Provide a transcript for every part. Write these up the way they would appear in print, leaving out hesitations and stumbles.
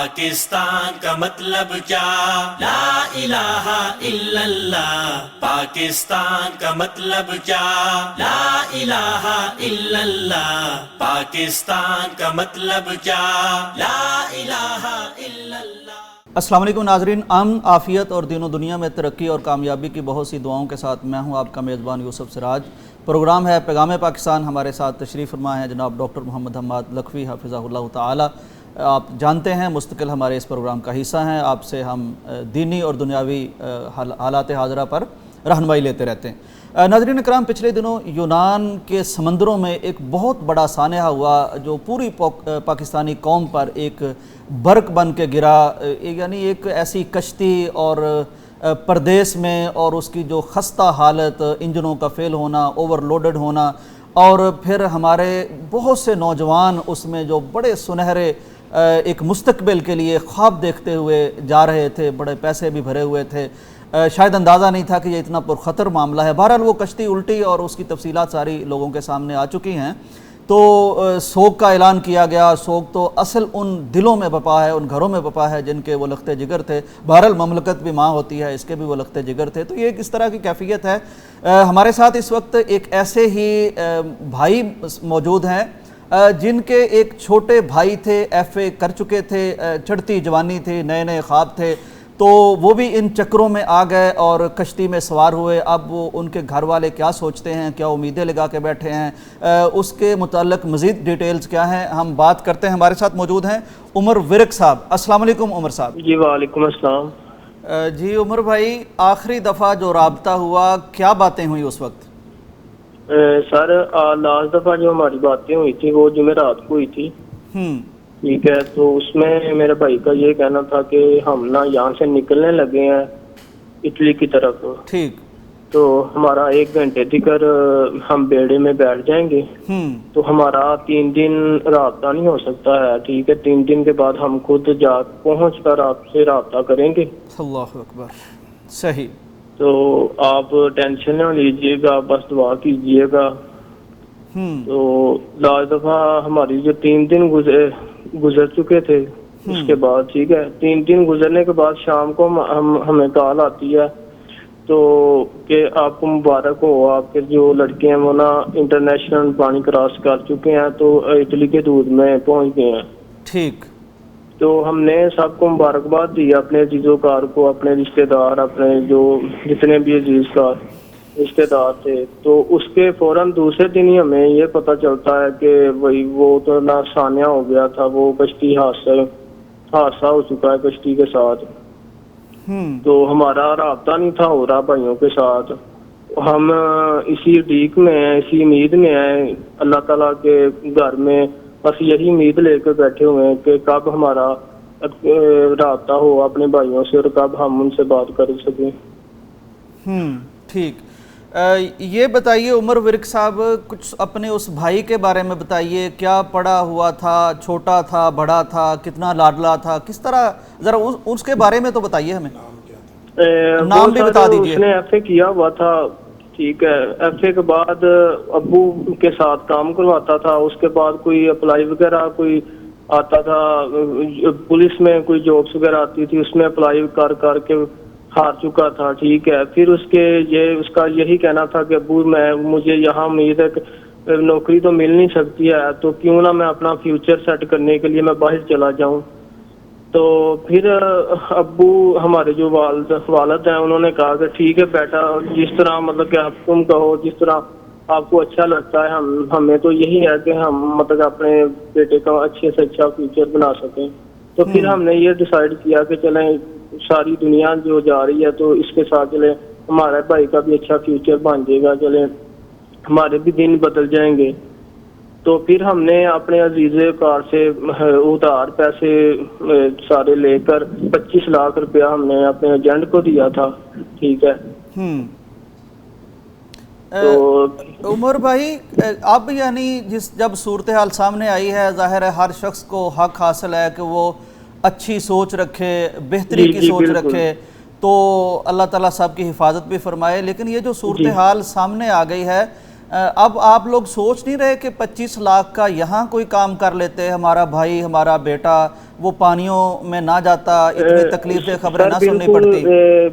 پاکستان کا مطلب کیا؟ لا الہ الا اللہ۔ پاکستان کا مطلب کیا؟ لا الہ الا اللہ۔ پاکستان کا مطلب کیا؟ لا الہ الا اللہ۔ السلام علیکم ناظرین، امن، عافیت اور دین و دنیا میں ترقی اور کامیابی کی بہت سی دعاؤں کے ساتھ میں ہوں آپ کا میزبان یوسف سراج۔ پروگرام ہے پیغام پاکستان۔ ہمارے ساتھ تشریف فرما ہے جناب ڈاکٹر محمد حماد لکھوی حفظہ اللہ تعالی۔ آپ جانتے ہیں مستقل ہمارے اس پروگرام کا حصہ ہیں، آپ سے ہم دینی اور دنیاوی حالات حاضرہ پر رہنمائی لیتے رہتے ہیں۔ ناظرین اکرام، پچھلے دنوں یونان کے سمندروں میں ایک بہت بڑا سانحہ ہوا جو پوری پاکستانی قوم پر ایک برق بن کے گرا، یعنی ایک ایسی کشتی اور پردیس میں اور اس کی جو خستہ حالت، انجنوں کا فیل ہونا، اوور لوڈڈ ہونا، اور پھر ہمارے بہت سے نوجوان اس میں جو بڑے سنہرے ایک مستقبل کے لیے خواب دیکھتے ہوئے جا رہے تھے، بڑے پیسے بھی بھرے ہوئے تھے، شاید اندازہ نہیں تھا کہ یہ اتنا پرخطر معاملہ ہے۔ بہرحال وہ کشتی الٹی اور اس کی تفصیلات ساری لوگوں کے سامنے آ چکی ہیں۔ تو سوگ کا اعلان کیا گیا۔ سوگ تو اصل ان دلوں میں بپا ہے، ان گھروں میں بپا ہے جن کے وہ لختے جگر تھے۔ بہرحال مملکت بھی ماں ہوتی ہے، اس کے بھی وہ لختے جگر تھے۔ تو یہ ایک اس طرح کی کیفیت ہے۔ ہمارے ساتھ اس وقت ایک ایسے ہی بھائی موجود ہیں جن کے ایک چھوٹے بھائی تھے، ایف اے کر چکے تھے، چڑھتی جوانی تھی، نئے نئے خواب تھے، تو وہ بھی ان چکروں میں آ گئے اور کشتی میں سوار ہوئے۔ اب وہ ان کے گھر والے کیا سوچتے ہیں، کیا امیدیں لگا کے بیٹھے ہیں، اس کے متعلق مزید ڈیٹیلز کیا ہیں، ہم بات کرتے ہیں۔ ہمارے ساتھ موجود ہیں عمر ورک صاحب۔ السلام علیکم عمر صاحب۔ جی وعلیکم السلام۔ جی عمر بھائی، آخری دفعہ جو رابطہ ہوا کیا باتیں ہوئی اس وقت؟ سر لاسٹ دفعہ جو ہماری باتیں ہوئی تھی وہ جمعرات کو ہوئی تھی، ٹھیک ہے۔ تو اس میں میرے بھائی کا یہ کہنا تھا کہ ہم نا یہاں سے نکلنے لگے ہیں اٹلی کی طرف، ٹھیک، تو ہمارا 1 گھنٹے تک ہم بیڑے میں بیٹھ جائیں گے، تو ہمارا 3 دن رابطہ نہیں ہو سکتا ہے، ٹھیک ہے۔ 3 دن کے بعد ہم خود جا پہنچ کر آپ سے رابطہ کریں گے۔ اللہ اکبر، صحیح۔ تو آپ ٹینشن نہ لیجئے گا، بس دعا کیجئے گا۔ تو لاسٹ دفعہ ہماری جو 3 دن گزر چکے تھے، اس کے بعد ٹھیک ہے 3 دن گزرنے کے بعد شام کو ہمیں کال آتی ہے تو کہ آپ کو مبارک ہو، آپ کے جو لڑکے ہیں وہ نا انٹرنیشنل پانی کراس کر چکے ہیں، تو اٹلی کے دودھ میں پہنچ گئے ہیں، ٹھیک۔ تو ہم نے سب کو مبارکباد دی، اپنے عزیزوں کار کو، اپنے رشتہ دار، اپنے جو جتنے بھی عزیز کار رشتہ دار تھے۔ تو اس کے فوراً دوسرے دن ہی ہمیں یہ پتہ چلتا ہے کہ وہی وہ تو نہ سانحہ ہو گیا تھا، وہ کشتی حادثہ ہو چکا ہے کشتی کے ساتھ۔ تو ہمارا رابطہ نہیں تھا ہو رہا بھائیوں کے ساتھ، ہم اسی ڈیک میں ہیں، اسی امید میں ہیں، اللہ تعالیٰ کے گھر میں بس یہی امید لے کے بیٹھے ہوئے ہیں کہ کب ہمارا رابطہ ہو اپنے بھائیوں سے اور کب ہم ان سے بات کر سکیں۔ ٹھیک، یہ بتائیے عمر ورک صاحب، کچھ اپنے اس بھائی کے بارے میں بتائیے، کیا پڑا ہوا تھا، چھوٹا تھا، بڑا تھا، کتنا لاڈلا تھا، کس طرح، ذرا اس کے بارے میں تو بتائیے ہمیں، نام بھی بتا دیجیے۔ اس نے ایف اے کیا ہوا تھا، ٹھیک ہے۔ ایف اے کے بعد ابو کے ساتھ کام کرواتا تھا، اس کے بعد کوئی اپلائی وغیرہ کوئی آتا تھا، پولیس میں کوئی جابس وغیرہ آتی تھی، اس میں اپلائی کر کے ہار چکا تھا، ٹھیک ہے۔ پھر اس کا یہی کہنا تھا کہ ابو مجھے یہاں امید ہے کہ نوکری تو مل نہیں سکتی ہے، تو کیوں نہ میں اپنا فیوچر سیٹ کرنے کے لیے میں باہر چلا جاؤں۔ تو پھر ابو ہمارے جو والد ہیں انہوں نے کہا کہ ٹھیک ہے بیٹا، جس طرح مطلب کہ آپ تم کہو، جس طرح آپ کو اچھا لگتا ہے، ہمیں تو یہی ہے کہ ہم مطلب اپنے بیٹے کا اچھے سے اچھا فیوچر بنا سکیں۔ تو پھر ہم نے یہ ڈیسائیڈ کیا کہ چلیں ساری دنیا جو جا رہی ہے تو اس کے ساتھ چلیں، ہمارے بھائی کا بھی اچھا فیوچر بن جائے گا، چلیں ہمارے بھی دن بدل جائیں گے۔ تو پھر ہم نے اپنے عزیز کار سے ادھار پیسے سارے لے کر 25 لاکھ روپیہ ہم نے اپنے ایجنٹ کو دیا تھا، ٹھیک ہے۔ عمر بھائی، اب یعنی جب صورتحال سامنے آئی ہے، ظاہر ہے ہر شخص کو حق حاصل ہے کہ وہ اچھی سوچ رکھے، بہتری کی سوچ رکھے، تو اللہ تعالیٰ سب کی حفاظت بھی فرمائے، لیکن یہ جو صورتحال سامنے آ گئی ہے، اب آپ لوگ سوچ نہیں رہے کہ 25 لاکھ کا یہاں کوئی کام کر لیتے، ہمارا بھائی ہمارا بیٹا وہ پانیوں میں نہ جاتا، اتنی تکلیفیں خبریں نہ سننی پڑتی؟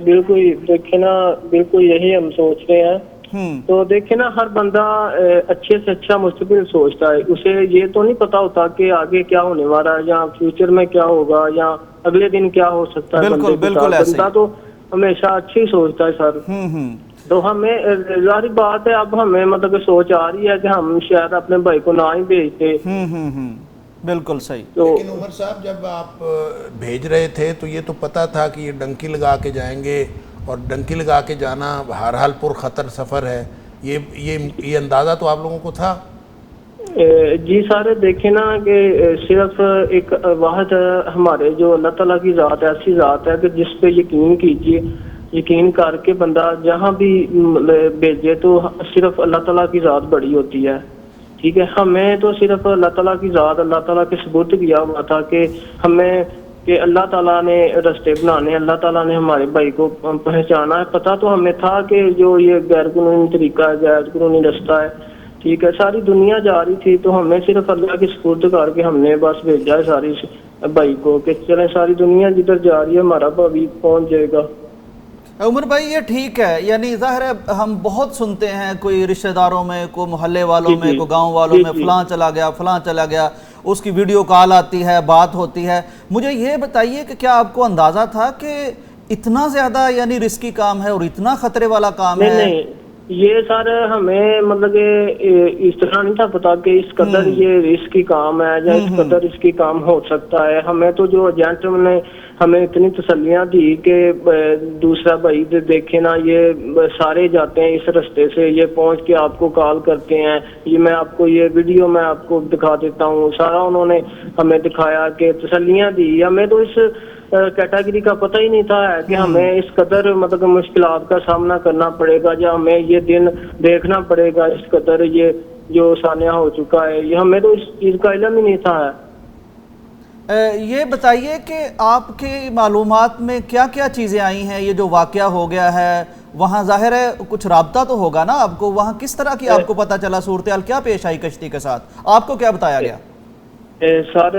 بالکل دیکھیں نا، بالکل یہی ہم سوچ رہے ہیں۔ تو دیکھیں نا، ہر بندہ اچھے سے اچھا مستقبل سوچتا ہے، اسے یہ تو نہیں پتا ہوتا کہ آگے کیا ہونے والا ہے، یا فیوچر میں کیا ہوگا، یا اگلے دن کیا ہو سکتا ہے۔ بالکل ایسے بندہ تو ہمیشہ اچھی سوچتا ہے سر۔ تو ہمیں ظاہر بات ہے، اب ہمیں مطلب کہ سوچ آ رہی ہے کہ ہم شاید اپنے بھائی کو نہ ہی بھیجتے۔ بالکل صحیح۔ لیکن عمر صاحب، جب آپ بھیج رہے تھے تو یہ تو پتا تھا کہ یہ ڈنکی لگا کے جائیں گے، اور ڈنکی لگا کے جانا ہر حال پر خطر سفر ہے، یہ اندازہ تو آپ لوگوں کو تھا؟ جی سر، دیکھیں نا کہ صرف ایک واحد ہمارے جو اللہ تعالیٰ کی ذات ایسی ذات ہے کہ جس پہ یقین کیجیے، یقین کر کے بندہ جہاں بھی بھیجے تو صرف اللہ تعالیٰ کی ذات بڑی ہوتی ہے، ٹھیک ہے۔ ہمیں تو صرف اللہ تعالیٰ کی ذات، اللہ تعالیٰ کے سپرد کیا ہوا تھا کہ ہمیں، کہ اللہ تعالیٰ نے رستے بنانے، اللہ تعالیٰ نے ہمارے بھائی کو پہچانا ہے۔ پتہ تو ہمیں تھا کہ جو یہ غیر قانونی طریقہ ہے، غیر قانونی رستہ ہے، ٹھیک ہے، ساری دنیا جا رہی تھی، تو ہمیں صرف اللہ کی سپرد کر کے ہم نے بس بھیجا ہے ساری بھائی کو کہ چلیں ساری دنیا جدھر جا رہی ہے ہمارا بھائی پہنچ جائے گا۔ عمر بھائی یہ ٹھیک ہے، یعنی ظاہر ہے ہم بہت سنتے ہیں، کوئی رشتہ داروں میں، کوئی محلے والوں میں، کوئی گاؤں والوں میں، فلاں چلا گیا، فلاں چلا گیا، اس کی ویڈیو کال آتی ہے، بات ہوتی ہے۔ مجھے یہ بتائیے کہ کیا آپ کو اندازہ تھا کہ اتنا زیادہ یعنی رسکی کام ہے اور اتنا خطرے والا کام ہے؟ نہیں، یہ سر ہمیں مطلب کہ اس طرح نہیں تھا پتا کہ اس قدر یہ رسکی کام ہے یا اس قدر رسکی کام ہو سکتا ہے۔ ہمیں تو جو ایجنٹ نے ہمیں اتنی تسلیاں دی کہ دوسرا بھائی دیکھیں نا، یہ سارے جاتے ہیں اس رستے سے، یہ پہنچ کے آپ کو کال کرتے ہیں، یہ میں آپ کو یہ ویڈیو میں آپ کو دکھا دیتا ہوں، سارا انہوں نے ہمیں دکھایا کہ تسلیاں دی۔ ہمیں تو اس کیٹیگری کا پتہ ہی نہیں تھا کہ ہمیں اس قدر مطلب مشکلات کا سامنا کرنا پڑے گا، یا ہمیں یہ دن دیکھنا پڑے گا، اس قدر یہ جو سانحہ ہو چکا ہے، یہ ہمیں تو اس چیز کا علم ہی نہیں تھا۔ یہ بتائیے کہ آپ کی معلومات میں کیا کیا چیزیں آئی ہیں؟ یہ جو واقعہ ہو گیا ہے وہاں ظاہر ہے کچھ رابطہ تو ہوگا نا آپ کو، وہاں کس طرح کی آپ کو پتہ چلا، صورتحال کیا پیش آئی کشتی کے ساتھ، آپ کو کیا بتایا گیا؟ سر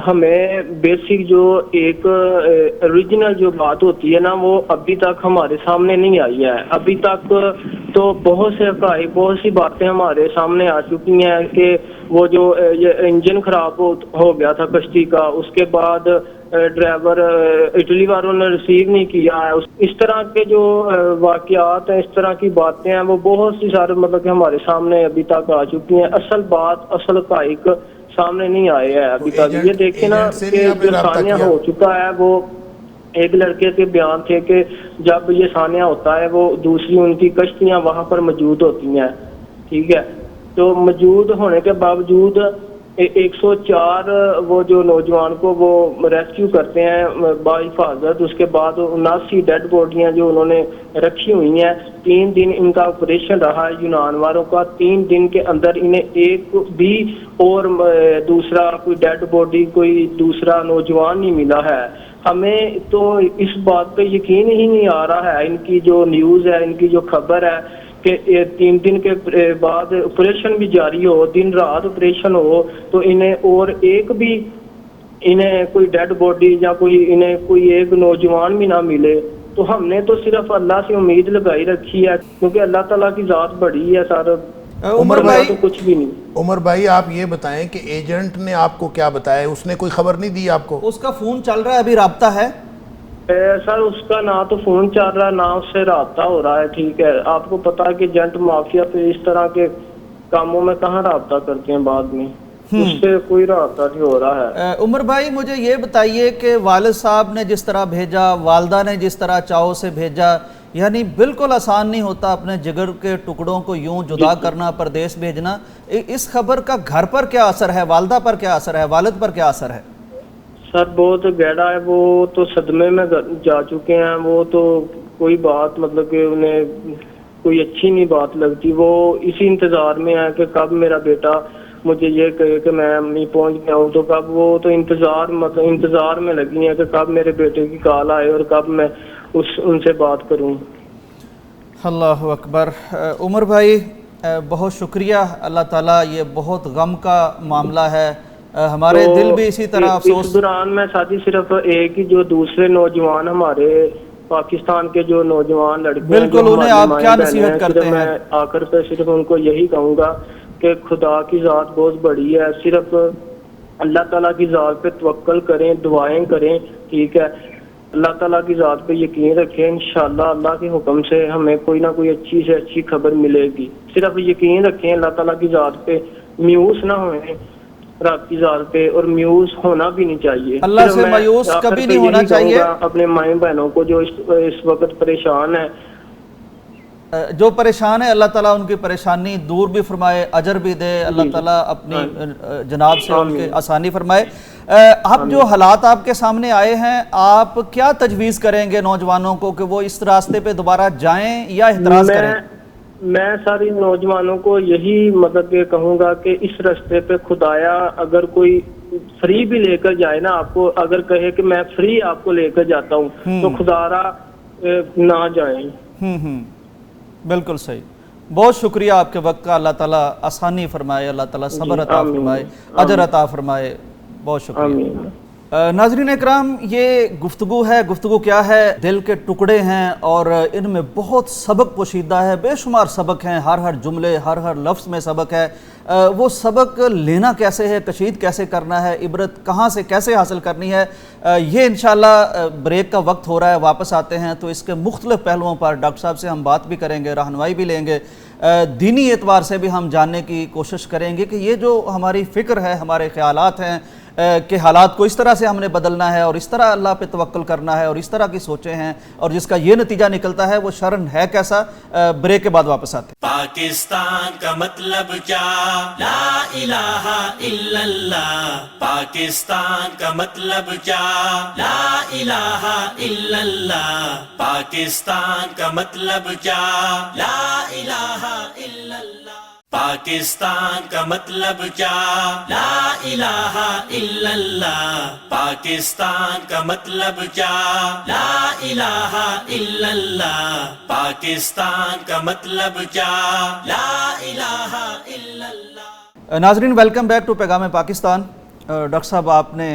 ہمیں بیسک جو ایک اوریجنل جو بات ہوتی ہے نا، وہ ابھی تک ہمارے سامنے نہیں آئی ہے۔ ابھی تک تو بہت سے حقائق، بہت سی باتیں ہمارے سامنے آ چکی ہیں کہ وہ جو انجن خراب ہو گیا تھا کشتی کا، اس کے بعد ڈرائیور اٹلی والوں نے ریسیو نہیں کیا ہے، اس طرح کے جو واقعات ہیں، اس طرح کی باتیں ہیں، وہ بہت سی سارے مطلب کہ ہمارے سامنے ابھی تک آ چکی ہیں۔ اصل بات، اصل حقائق سامنے نہیں آئے ہیں ابھی تک۔ یہ دیکھیں نا کہ جو سانحہ ہو چکا ہے، وہ ایک لڑکے کے بیان تھے کہ جب یہ سانحہ ہوتا ہے وہ دوسری ان کی کشتیاں وہاں پر موجود ہوتی ہیں، ٹھیک ہے، تو موجود ہونے کے باوجود 104 وہ جو نوجوان کو وہ ریسکیو کرتے ہیں باحفاظت، اس کے بعد 79 ڈیڈ باڈیاں جو انہوں نے رکھی ہوئی ہیں۔ 3 دن ان کا آپریشن رہا ہے یونان والوں کا، 3 دن کے اندر انہیں ایک بھی اور دوسرا کوئی ڈیڈ باڈی، کوئی دوسرا نوجوان نہیں ملا ہے۔ ہمیں تو اس بات پہ یقین ہی نہیں آ رہا ہے، ان کی جو نیوز ہے، ان کی جو خبر ہے کہ 3 دن کے بعد آپریشن بھی جاری ہو، دن رات آپریشن ہو، تو انہیں اور ایک بھی انہیں کوئی ڈیڈ باڈی یا انہیں کوئی ایک نوجوان بھی نہ ملے۔ تو ہم نے تو صرف اللہ سے امید لگائی رکھی ہے، کیونکہ اللہ تعالیٰ کی ذات بڑی ہے سر۔ عمر بھائی، تو کچھ بھی نہیں۔ عمر بھائی آپ یہ بتائیں کہ ایجنٹ نے آپ کو کیا بتایا؟ اس نے کوئی خبر نہیں دی آپ کو؟ اس کا فون چل رہا ہے، ابھی رابطہ ہے؟ سر اس کا نہ تو فون چل رہا ہے، نہ اس سے رابطہ ہو رہا ہے، ٹھیک ہے۔ آپ کو پتا ہے کہ جنٹ مافیا پہ اس طرح کے کاموں میں کہاں رابطہ کرتے ہیں بعد میں، اس سے کوئی رابطہ نہیں ہو رہا ہے۔ عمر بھائی مجھے یہ بتائیے کہ والد صاحب نے جس طرح بھیجا، والدہ نے جس طرح چاؤ سے بھیجا، یعنی بالکل آسان نہیں ہوتا اپنے جگر کے ٹکڑوں کو یوں جدا کرنا، پردیس بھیجنا۔ اس خبر کا گھر پر کیا اثر ہے، والدہ پر کیا اثر ہے، والد پر کیا اثر ہے؟ سر بہت گہرا ہے، وہ تو صدمے میں جا چکے ہیں، وہ تو کوئی بات مطلب کہ انہیں کوئی اچھی نہیں بات لگتی، وہ اسی انتظار میں ہے کہ کب میرا بیٹا مجھے یہ کہے کہ میں امی پہنچ گیا ہوں، تو کب، وہ تو انتظار میں لگی ہیں کہ کب میرے بیٹے کی کال آئے اور کب میں ان سے بات کروں۔ اللہ اکبر۔ عمر بھائی بہت شکریہ اللہ تعالیٰ، یہ بہت غم کا معاملہ ہے، ہمارے دل بھی اسی طرح افسوس۔ اس دوران میں ساتھی صرف ایک ہی جو دوسرے نوجوان ہمارے پاکستان کے جو نوجوان لڑکے ہیں، بالکل، انہیں آپ کیا نصیحت کرتے ہیں؟ میں آخر پہ صرف ان کو یہی کہوں گا کہ خدا کی ذات بہت بڑی ہے، صرف اللہ تعالیٰ کی ذات پہ توکل کریں، دعائیں کریں، ٹھیک ہے، اللہ تعالیٰ کی ذات پہ یقین رکھیں، انشاءاللہ اللہ کے حکم سے ہمیں کوئی نہ کوئی اچھی سے اچھی خبر ملے گی۔ صرف یقین رکھیں اللہ تعالیٰ کی ذات پہ، میوس نہ ہوئیں رب کی ذات پہ، اور میوس ہونا بھی نہیں چاہیے، اللہ سے مایوس کبھی نہیں ہونا چاہیے۔ اپنے مائیں بہنوں کو جو اس وقت پریشان ہے، جو پریشان ہے اللہ تعالیٰ ان کی پریشانی دور بھی فرمائے، اجر بھی دے، اللہ تعالیٰ اپنی جناب سے ان کے آسانی فرمائے۔ اب جو حالات آپ کے سامنے آئے ہیں، آپ کیا تجویز کریں گے نوجوانوں کو کہ وہ اس راستے پہ دوبارہ جائیں یا احتراز کریں؟ میں ساری نوجوانوں کو یہی مطلب کہ کہوں گا کہ اس راستے پہ خدایا اگر کوئی فری بھی لے کر جائے نا، آپ کو اگر کہے کہ میں فری آپ کو لے کر جاتا ہوں تو خدارا نہ جائیں۔ بالکل صحیح، بہت شکریہ آپ کے وقت کا، اللہ تعالیٰ آسانی فرمائے، اللہ تعالیٰ صبر عطا فرمائے، اجر عطا فرمائے، بہت شکریہ۔ ناظرین اکرام، یہ گفتگو ہے، گفتگو کیا ہے، دل کے ٹکڑے ہیں اور ان میں بہت سبق پوشیدہ ہے، بے شمار سبق ہیں، ہر جملے ہر لفظ میں سبق ہے۔ وہ سبق لینا کیسے ہے، کشید کیسے کرنا ہے، عبرت کہاں سے کیسے حاصل کرنی ہے، یہ انشاءاللہ بریک کا وقت ہو رہا ہے، واپس آتے ہیں تو اس کے مختلف پہلوؤں پر ڈاکٹر صاحب سے ہم بات بھی کریں گے، رہنمائی بھی لیں گے، دینی اعتبار سے بھی ہم جاننے کی کوشش کریں گے کہ یہ جو ہماری فکر ہے، ہمارے خیالات ہیں کہ حالات کو اس طرح سے ہم نے بدلنا ہے اور اس طرح اللہ پہ توکل کرنا ہے اور اس طرح کی سوچیں ہیں اور جس کا یہ نتیجہ نکلتا ہے وہ شرن ہے کیسا، بریک کے بعد واپس آتے ہیں۔ پاکستان کا مطلب کیا؟ لا الہ الا اللہ۔ پاکستان کا مطلب کیا؟ لا الہ الا اللہ۔ پاکستان کا مطلب کیا؟ لا الہ الا اللہ۔ پاکستان کا مطلب کیا؟ لا الہ الا اللہ۔ پاکستان کا مطلب کیا؟ لا الہ الا اللہ۔ پاکستان کا مطلب کیا؟ لا الہ الا اللہ۔ ناظرین ویلکم بیک ٹو پیغام پاکستان۔ ڈاکٹر صاحب، آپ نے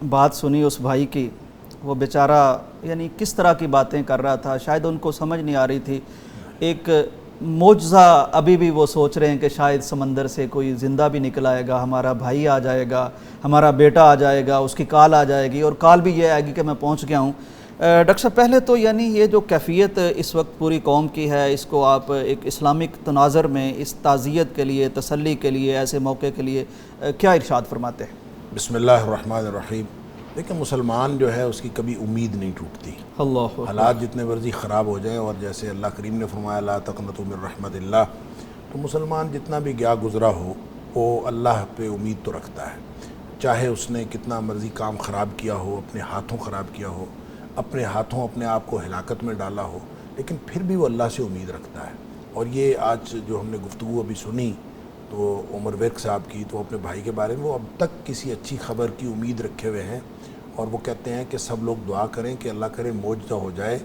بات سنی اس بھائی کی، وہ بیچارہ یعنی کس طرح کی باتیں کر رہا تھا، شاید ان کو سمجھ نہیں آ رہی تھی، ایک معجزہ ابھی بھی وہ سوچ رہے ہیں کہ شاید سمندر سے کوئی زندہ بھی نکل آئے گا، ہمارا بھائی آ جائے گا، ہمارا بیٹا آ جائے گا، اس کی کال آ جائے گی اور کال بھی یہ آئے گی کہ میں پہنچ گیا ہوں۔ ڈاکٹر صاحب، پہلے تو یعنی یہ جو کیفیت اس وقت پوری قوم کی ہے، اس کو آپ ایک اسلامک تناظر میں اس تعزیت کے لیے، تسلی کے لیے، ایسے موقع کے لیے کیا ارشاد فرماتے ہیں؟ بسم اللہ الرحمن الرحیم۔ دیکھیں، مسلمان جو ہے اس کی کبھی امید نہیں ٹوٹتی، اللہ حالات جتنے ورزی خراب ہو جائیں، اور جیسے اللہ کریم نے فرمایا لا تقنطوا من رحمت اللہ، تو مسلمان جتنا بھی گیا گزرا ہو وہ اللہ پہ امید تو رکھتا ہے، چاہے اس نے کتنا مرضی کام خراب کیا ہو، اپنے ہاتھوں خراب کیا ہو، اپنے ہاتھوں اپنے آپ کو ہلاکت میں ڈالا ہو، لیکن پھر بھی وہ اللہ سے امید رکھتا ہے۔ اور یہ آج جو ہم نے گفتگو ابھی سنی تو عمر ورک صاحب کی، تو اپنے بھائی کے بارے میں وہ اب تک کسی اچھی خبر کی امید رکھے ہوئے ہیں، اور وہ کہتے ہیں کہ سب لوگ دعا کریں کہ اللہ کرے معجزہ ہو جائے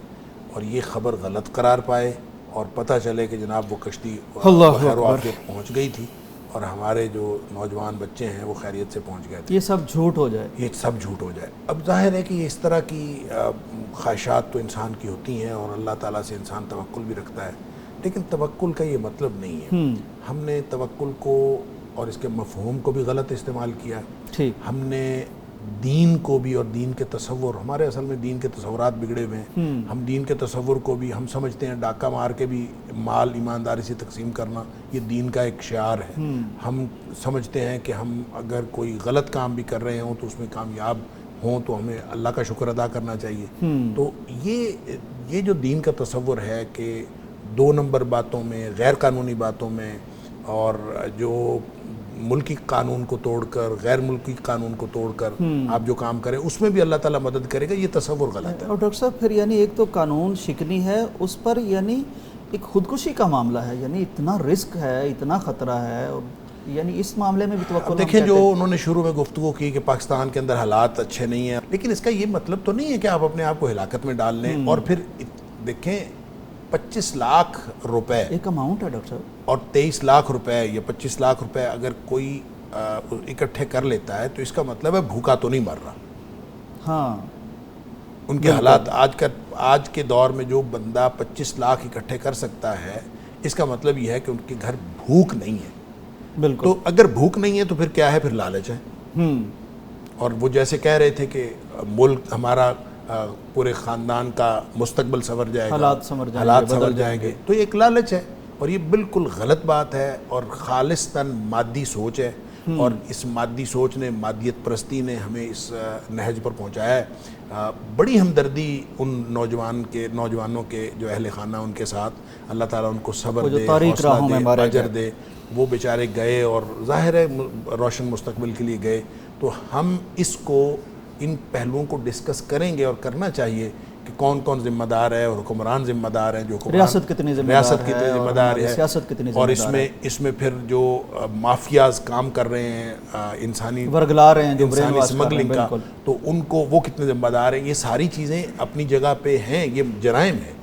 اور یہ خبر غلط قرار پائے اور پتہ چلے کہ جناب وہ کشتی خیر و عافیت پہنچ گئی تھی اور ہمارے جو نوجوان بچے ہیں وہ خیریت سے پہنچ گئے تھے، یہ سب جھوٹ ہو جائے، یہ سب جھوٹ ہو جائے۔ اب ظاہر ہے کہ یہ اس طرح کی خواہشات تو انسان کی ہوتی ہیں اور اللہ تعالیٰ سے انسان توکل بھی رکھتا ہے، لیکن توکل کا یہ مطلب نہیں ہے۔ ہم نے توکل کو اور اس کے مفہوم کو بھی غلط استعمال کیا، ہم نے دین کو بھی اور دین کے تصور، ہمارے اصل میں دین کے تصورات بگڑے ہوئے ہیں، ہم دین کے تصور کو بھی ہم سمجھتے ہیں ڈاکہ مار کے بھی مال ایمانداری سے تقسیم کرنا یہ دین کا ایک شعار ہے، ہم سمجھتے ہیں کہ ہم اگر کوئی غلط کام بھی کر رہے ہوں تو اس میں کامیاب ہوں تو ہمیں اللہ کا شکر ادا کرنا چاہیے۔ تو یہ جو دین کا تصور ہے کہ 2 نمبر باتوں میں، غیر قانونی باتوں میں، اور جو ملکی قانون کو توڑ کر، غیر ملکی قانون کو توڑ کر آپ جو کام کریں اس میں بھی اللہ تعالیٰ مدد کرے گا، یہ تصور غلط ہے۔ اور ڈاکٹر صاحب پھر یعنی ایک تو قانون شکنی ہے، اس پر یعنی ایک خودکشی کا معاملہ ہے، یعنی اتنا رسک ہے، اتنا خطرہ ہے، اور یعنی اس معاملے میں بھی توقع دیکھیں جو انہوں نے شروع میں گفتگو کی کہ پاکستان کے اندر حالات اچھے نہیں ہیں، لیکن اس کا یہ مطلب تو نہیں ہے کہ آپ اپنے آپ کو ہلاکت میں ڈال لیں۔ اور پھر دیکھیں 25 لاکھ روپے ایک اماؤنٹ ہے ڈاکٹر صاحب، اور 23 لاکھ روپے یا 25 لاکھ روپے اگر کوئی اکٹھے کر لیتا ہے تو اس کا مطلب ہے بھوکا تو نہیں مر رہا. ہاں ان کے حالات آج کے دور میں جو بندہ 25 لاکھ اکٹھے کر سکتا ہے اس کا مطلب یہ ہے کہ ان کے گھر بھوک نہیں ہے. بالکل. تو اگر بھوک نہیں ہے تو پھر کیا ہے؟ پھر لالچ ہے. اور وہ جیسے کہہ رہے تھے کہ ملک ہمارا پورے خاندان کا مستقبل سنور جائے گا, حالات سنور جائیں گے, تو یہ ایک لالچ ہے اور یہ بالکل غلط بات ہے اور خالصتاً مادی سوچ ہے. اور اس مادی سوچ نے, مادیت پرستی نے ہمیں اس نہج پر پہنچایا ہے. بڑی ہمدردی ان نوجوانوں کے جو اہل خانہ ان کے ساتھ, اللہ تعالیٰ ان کو صبر دے, حوصلہ دے, اجر دے. وہ بیچارے گئے اور ظاہر ہے روشن مستقبل کے لیے گئے. تو ہم اس کو, ان پہلوؤں کو ڈسکس کریں گے اور کرنا چاہیے کہ کون کون ذمہ دار ہے اور حکمران ذمہ دار ہیں, جو ریاست کتنی ذمہ دار ہے, سیاست کتنی ذمہ اور اس میں پھر جو مافیاز کام کر رہے ہیں, انسانی ورگلا رہے ہیں, جو انسانی اسمگلنگ کا, تو ان کو وہ کتنے ذمہ دار ہیں. یہ ساری چیزیں اپنی جگہ پہ ہیں. یہ جرائم ہے,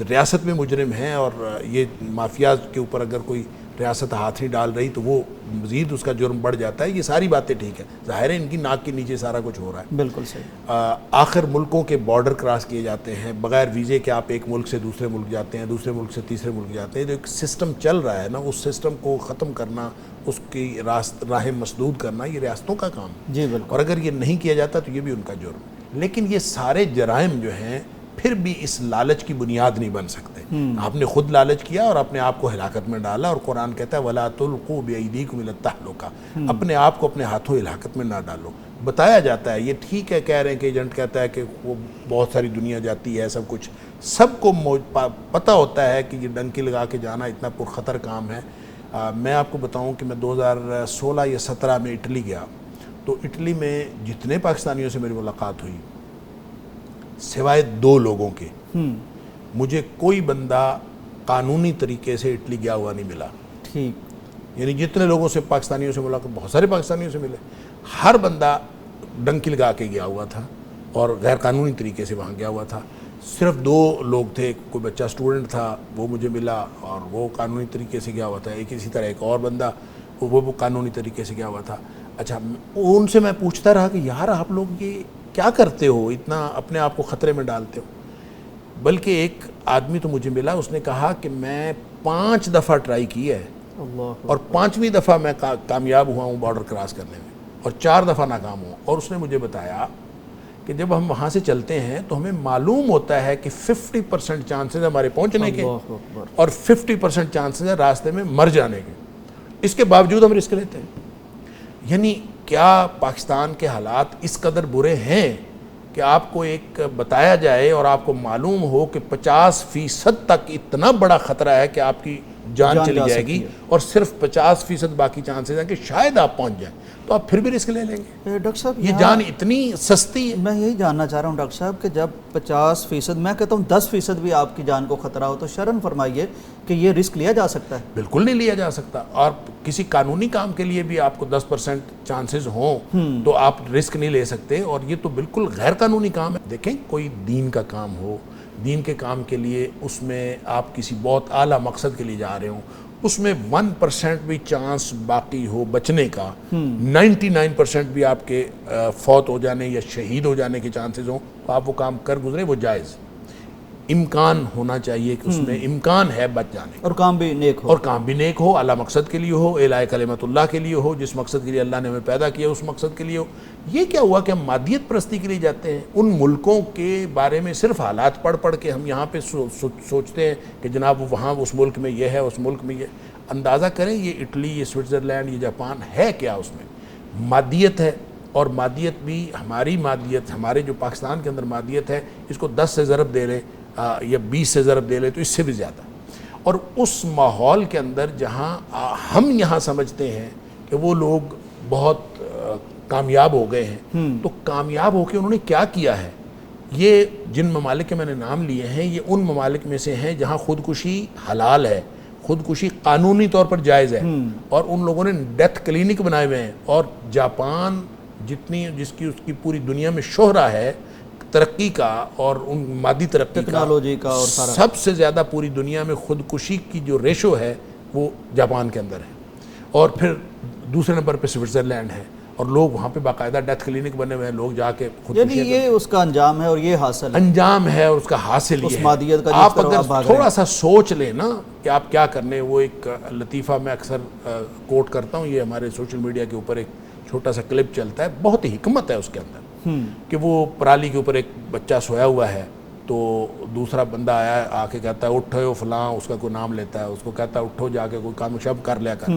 ریاست میں مجرم ہیں, اور یہ مافیاز کے اوپر اگر کوئی ریاست ہاتھ نہیں ڈال رہی تو وہ مزید اس کا جرم بڑھ جاتا ہے. یہ ساری باتیں ٹھیک ہیں, ظاہر ہے ان کی ناک کے نیچے سارا کچھ ہو رہا ہے. بالکل صحیح. آخر ملکوں کے بارڈر کراس کیے جاتے ہیں بغیر ویزے کے. آپ ایک ملک سے دوسرے ملک جاتے ہیں, دوسرے ملک سے تیسرے ملک جاتے ہیں. جو ایک سسٹم چل رہا ہے نا, اس سسٹم کو ختم کرنا, اس کی راہیں مسدود کرنا, یہ ریاستوں کا کام ہے. جی بالکل. اور اگر یہ نہیں کیا جاتا تو یہ بھی ان کا جرم. لیکن یہ سارے جرائم جو ہیں پھر بھی اس لالچ کی بنیاد نہیں بن سکتے. آپ نے خود لالچ کیا اور اپنے آپ کو ہلاکت میں ڈالا, اور قرآن کہتا ہے وَلَا تُلْقُوا بِأَيْدِيكُمْ إِلَى التَّهْلُكَةِ, اپنے آپ کو اپنے ہاتھوں ہلاکت میں نہ ڈالو. بتایا جاتا ہے, یہ ٹھیک ہے, کہہ رہے ہیں کہ ایجنٹ کہتا ہے کہ وہ بہت ساری دنیا جاتی ہے, سب کچھ سب کو پتہ ہوتا ہے کہ یہ ڈنکی لگا کے جانا اتنا پرخطر کام ہے. میں آپ کو بتاؤں کہ میں 2016 یا 17 میں اٹلی گیا, تو اٹلی میں جتنے پاکستانیوں سے میری ملاقات ہوئی, سوائے 2 لوگوں کے, مجھے کوئی بندہ قانونی طریقے سے اٹلی گیا ہوا نہیں ملا. ٹھیک. یعنی جتنے لوگوں سے پاکستانیوں سے ملاقات, بہت سارے پاکستانیوں سے ملے, ہر بندہ ڈنکی لگا کے گیا ہوا تھا اور غیر قانونی طریقے سے وہاں گیا ہوا تھا. صرف 2 لوگ تھے, کوئی بچہ اسٹوڈنٹ تھا وہ مجھے ملا اور وہ قانونی طریقے سے گیا ہوا تھا. اسی طرح ایک اور بندہ وہ قانونی طریقے سے گیا ہوا تھا. اچھا, ان سے میں پوچھتا رہا کہ یار آپ لوگ یہ کیا کرتے ہو, اتنا اپنے آپ کو خطرے میں ڈالتے ہو. بلکہ ایک آدمی تو مجھے ملا, اس نے کہا کہ میں 5 دفعہ ٹرائی کی ہے اور 5ویں دفعہ میں کامیاب ہوا ہوں بارڈر کراس کرنے میں, اور 4 دفعہ ناکام ہوں. اور اس نے مجھے بتایا کہ جب ہم وہاں سے چلتے ہیں تو ہمیں معلوم ہوتا ہے کہ 50% چانسز ہمارے پہنچنے کے اور 50% چانسز ہیں راستے میں مر جانے کے. اس کے باوجود ہم رسک لیتے ہیں. یعنی کیا پاکستان کے حالات اس قدر برے ہیں کہ آپ کو ایک بتایا جائے اور آپ کو معلوم ہو کہ 50% تک اتنا بڑا خطرہ ہے کہ آپ کی جان چلی جائے گی, اور صرف 50% باقی چانسز ہیں کہ شاید آپ پہنچ جائیں, تو آپ پھر بھی رسک لے لیں گے. ڈاکٹر صاحب یہ جان اتنی سستی ہے. میں یہی جاننا چاہ رہا ہوں ڈاکٹر صاحب کہ جب 50%, میں کہتا ہوں 10% بھی آپ کی جان کو خطرہ ہو تو شرن فرمائیے کہ یہ رسک لیا جا سکتا ہے؟ بالکل نہیں لیا جا سکتا. اور کسی قانونی کام کے لیے بھی آپ کو 10% چانسز ہوں تو آپ رسک نہیں لے سکتے, اور یہ تو بالکل غیر قانونی کام ہے. دیکھیں, کوئی دین کا کام ہو, دین کے کام کے لیے اس میں آپ کسی بہت اعلیٰ مقصد کے لیے جا رہے ہوں, اس میں 1% بھی چانس باقی ہو بچنے کا, 99% بھی آپ کے فوت ہو جانے یا شہید ہو جانے کے چانسز ہوں, تو آپ وہ کام کر گزرے, وہ جائز. امکان ہونا چاہیے کہ اس میں امکان ہے بچ جانے, اور کام بھی نیک ہو, اور کام بھی نیک ہو, اعلیٰ مقصد کے لیے ہو, اعلاء کلمت اللہ کے لیے ہو, جس مقصد کے لیے اللہ نے ہمیں پیدا کیا اس مقصد کے لیے ہو. یہ کیا ہوا کہ ہم مادیت پرستی کے لیے جاتے ہیں؟ ان ملکوں کے بارے میں صرف حالات پڑھ کے ہم یہاں پہ سوچتے ہیں کہ جناب وہاں اس ملک میں یہ ہے, اس ملک میں یہ. اندازہ کریں یہ اٹلی, یہ سوئٹزرلینڈ, یہ جاپان ہے کیا, اس میں مادیت ہے. اور مادیت بھی ہماری مادیت, ہمارے جو پاکستان کے اندر مادیت ہے, اس کو 10 سے ضرب دے لیں یا 20 سے ضرب دے لیں تو اس سے بھی زیادہ. اور اس ماحول کے اندر جہاں ہم یہاں سمجھتے ہیں کہ وہ لوگ بہت کامیاب ہو گئے ہیں, تو کامیاب ہو کے انہوں نے کیا کیا ہے؟ یہ جن ممالک کے میں نے نام لیے ہیں, یہ ان ممالک میں سے ہیں جہاں خودکشی حلال ہے, خودکشی قانونی طور پر جائز ہے, اور ان لوگوں نے ڈیتھ کلینک بنائے ہوئے ہیں. اور جاپان جس کی اس کی پوری دنیا میں شہرہ ہے ترقی کا اور ان مادی ترقی ٹیکنالوجی کا, اور سب سے زیادہ پوری دنیا میں خودکشی کی جو ریشو ہے وہ جاپان کے اندر ہے، اور پھر دوسرے نمبر پہ سوئٹزرلینڈ ہے، اور لوگ وہاں پہ باقاعدہ ڈیتھ کلینک بنے ہوئے ہیں، لوگ جا کے یعنی یہ اس کا انجام ہے اور یہ حاصل ہے، انجام ہے، اور اس کا حاصل یہ اس ہے۔ مادیت کا آپ اگر تھوڑا سا سوچ لیں نا کہ آپ کیا کرنے، وہ ایک لطیفہ میں اکثر کوٹ کرتا ہوں، یہ ہمارے سوشل میڈیا کے اوپر ایک چھوٹا سا کلپ چلتا ہے، بہت ہی حکمت ہے اس کے اندر، کہ وہ پرالی کے اوپر ایک بچہ سویا ہوا ہے، تو دوسرا بندہ آیا آ کے کہتا ہے اٹھو فلاں، اس کا کوئی نام لیتا ہے، اس کو کہتا ہے اٹھو جا کے کوئی کام شب کر لیا کر،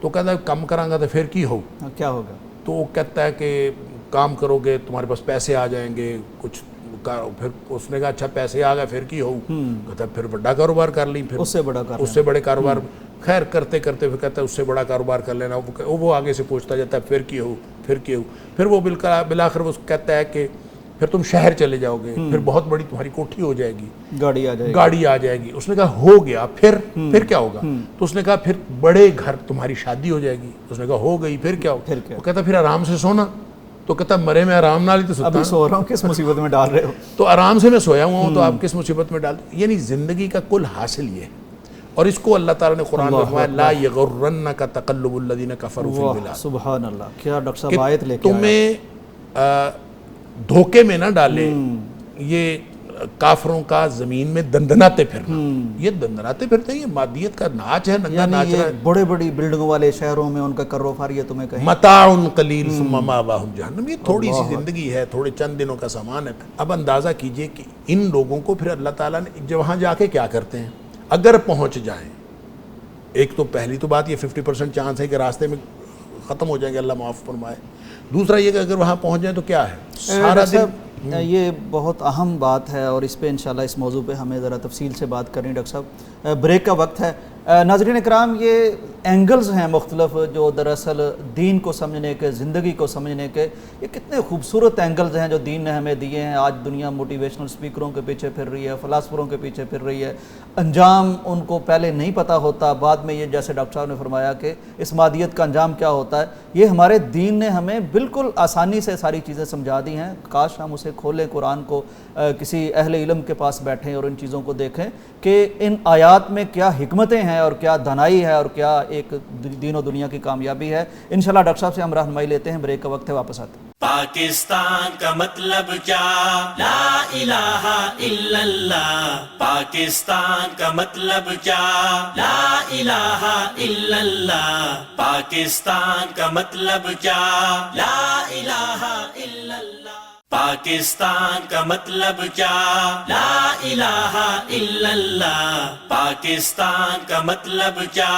تو کہتا ہے کم کروں گا تو پھر کی ہو، کیا ہوگا؟ تو وہ کہتا ہے کہ کام کرو گے تمہارے پاس پیسے آ جائیں گے کچھ، پھر اس نے کہا اچھا پیسے آ گئے پھر کی ہو، کہتا ہے پھر بڑا کاروبار کر لیں، پھر اس سے بڑا کر اس سے بڑے کاروبار، خیر کرتے کرتے پھر کہتا ہے اس سے بڑا کاروبار کر لینا، وہ آگے سے پوچھتا جاتا ہے پھر کی ہو، پھر کی ہو، پھر وہ بالآخر وہ کہتا ہے کہ پھر تم شہر چلے جاؤ گے، پھر بہت بڑی تمہاری کوٹھی ہو جائے گی، گاڑی آ جائے گی، اس نے کہا ہو گیا، پھر کیا ہوگا، تو اس نے کہا پھر بڑے گھر تمہاری شادی ہو جائے گی، اس نے کہا ہو گئی، پھر کیا ہوگا، وہ کہتا پھر آرام سے سونا، تو کہتا مرے میں آرام نہ لی تو ابھی سو رہا ہوں، کس مصیبت میں ڈال رہے ہو، تو آرام سے میں سویا ہوا ہوں تو آپ کس مصیبت میں ڈال دو۔ یعنی زندگی کا کل حاصل یہ ہے، اور اس کو اللہ تعالیٰ نے قرآن میں فرمایا لا یغرنک تقلب الذین کفروا فی البلاد، سبحان اللہ، کیا ڈاکٹر صاحب آیت لے کے تمہیں دھوکے میں نہ ڈالے یہ کافروں کا زمین میں دندناتے پھرنا، یہ دندناتے پھرتے ہیں، یہ مادیت کا ناچ ہے، ننگا ناچ رہا ہے، بڑے بڑی بلڈنگوں والے شہروں میں ان کا کروفار یہ تمہیں کہیں متاع قلیل ثم مأواہم جہنم، یہ تھوڑی سی زندگی ہے، تھوڑے چند دنوں کا سامان ہے۔ اب اندازہ کیجئے کہ ان لوگوں کو پھر اللہ تعالیٰ نے وہاں جا کے کیا کرتے ہیں، اگر پہنچ جائیں، ایک تو پہلی تو بات یہ 50% چانس ہے کہ راستے میں ختم ہو جائیں گے، اللہ معاف فرمائے، دوسرا یہ کہ اگر وہاں پہنچ جائیں تو کیا ہے، سارا دن یہ بہت اہم بات ہے، اور اس پہ انشاءاللہ اس موضوع پہ ہمیں ذرا تفصیل سے بات کرنی ہے۔ ڈاکٹر صاحب بریک کا وقت ہے، ناظرین اکرام، یہ اینگلز ہیں مختلف جو دراصل دین کو سمجھنے کے، زندگی کو سمجھنے کے، یہ کتنے خوبصورت اینگلز ہیں جو دین نے ہمیں دیے ہیں۔ آج دنیا موٹیویشنل سپیکروں کے پیچھے پھر رہی ہے، فلاسفروں کے پیچھے پھر رہی ہے، انجام ان کو پہلے نہیں پتہ ہوتا، بعد میں یہ جیسے ڈاکٹر صاحب نے فرمایا کہ اس مادیت کا انجام کیا ہوتا ہے، یہ ہمارے دین نے ہمیں بالکل آسانی سے ساری چیزیں سمجھا دی ہیں۔ کاش ہم اسے کھولیں، قرآن کو کسی اہل علم کے پاس بیٹھیں اور ان چیزوں کو دیکھیں کہ ان آیات میں کیا حکمتیں ہیں اور کیا دانائی ہے اور کیا ایک دین و دنیا کی کامیابی ہے۔ انشاءاللہ ڈاکٹر صاحب سے ہم رہنمائی لیتے ہیں، بریک کا وقت ہے، واپس آتے ہیں۔ پاکستان کا مطلب کیا، لا الہ الا اللہ، پاکستان کا مطلب کیا، لا الہ الا اللہ، پاکستان کا مطلب کیا، لا الہ الا اللہ، پاکستان کا مطلب کیا، لا الہ الا اللہ، پاکستان کا مطلب کیا،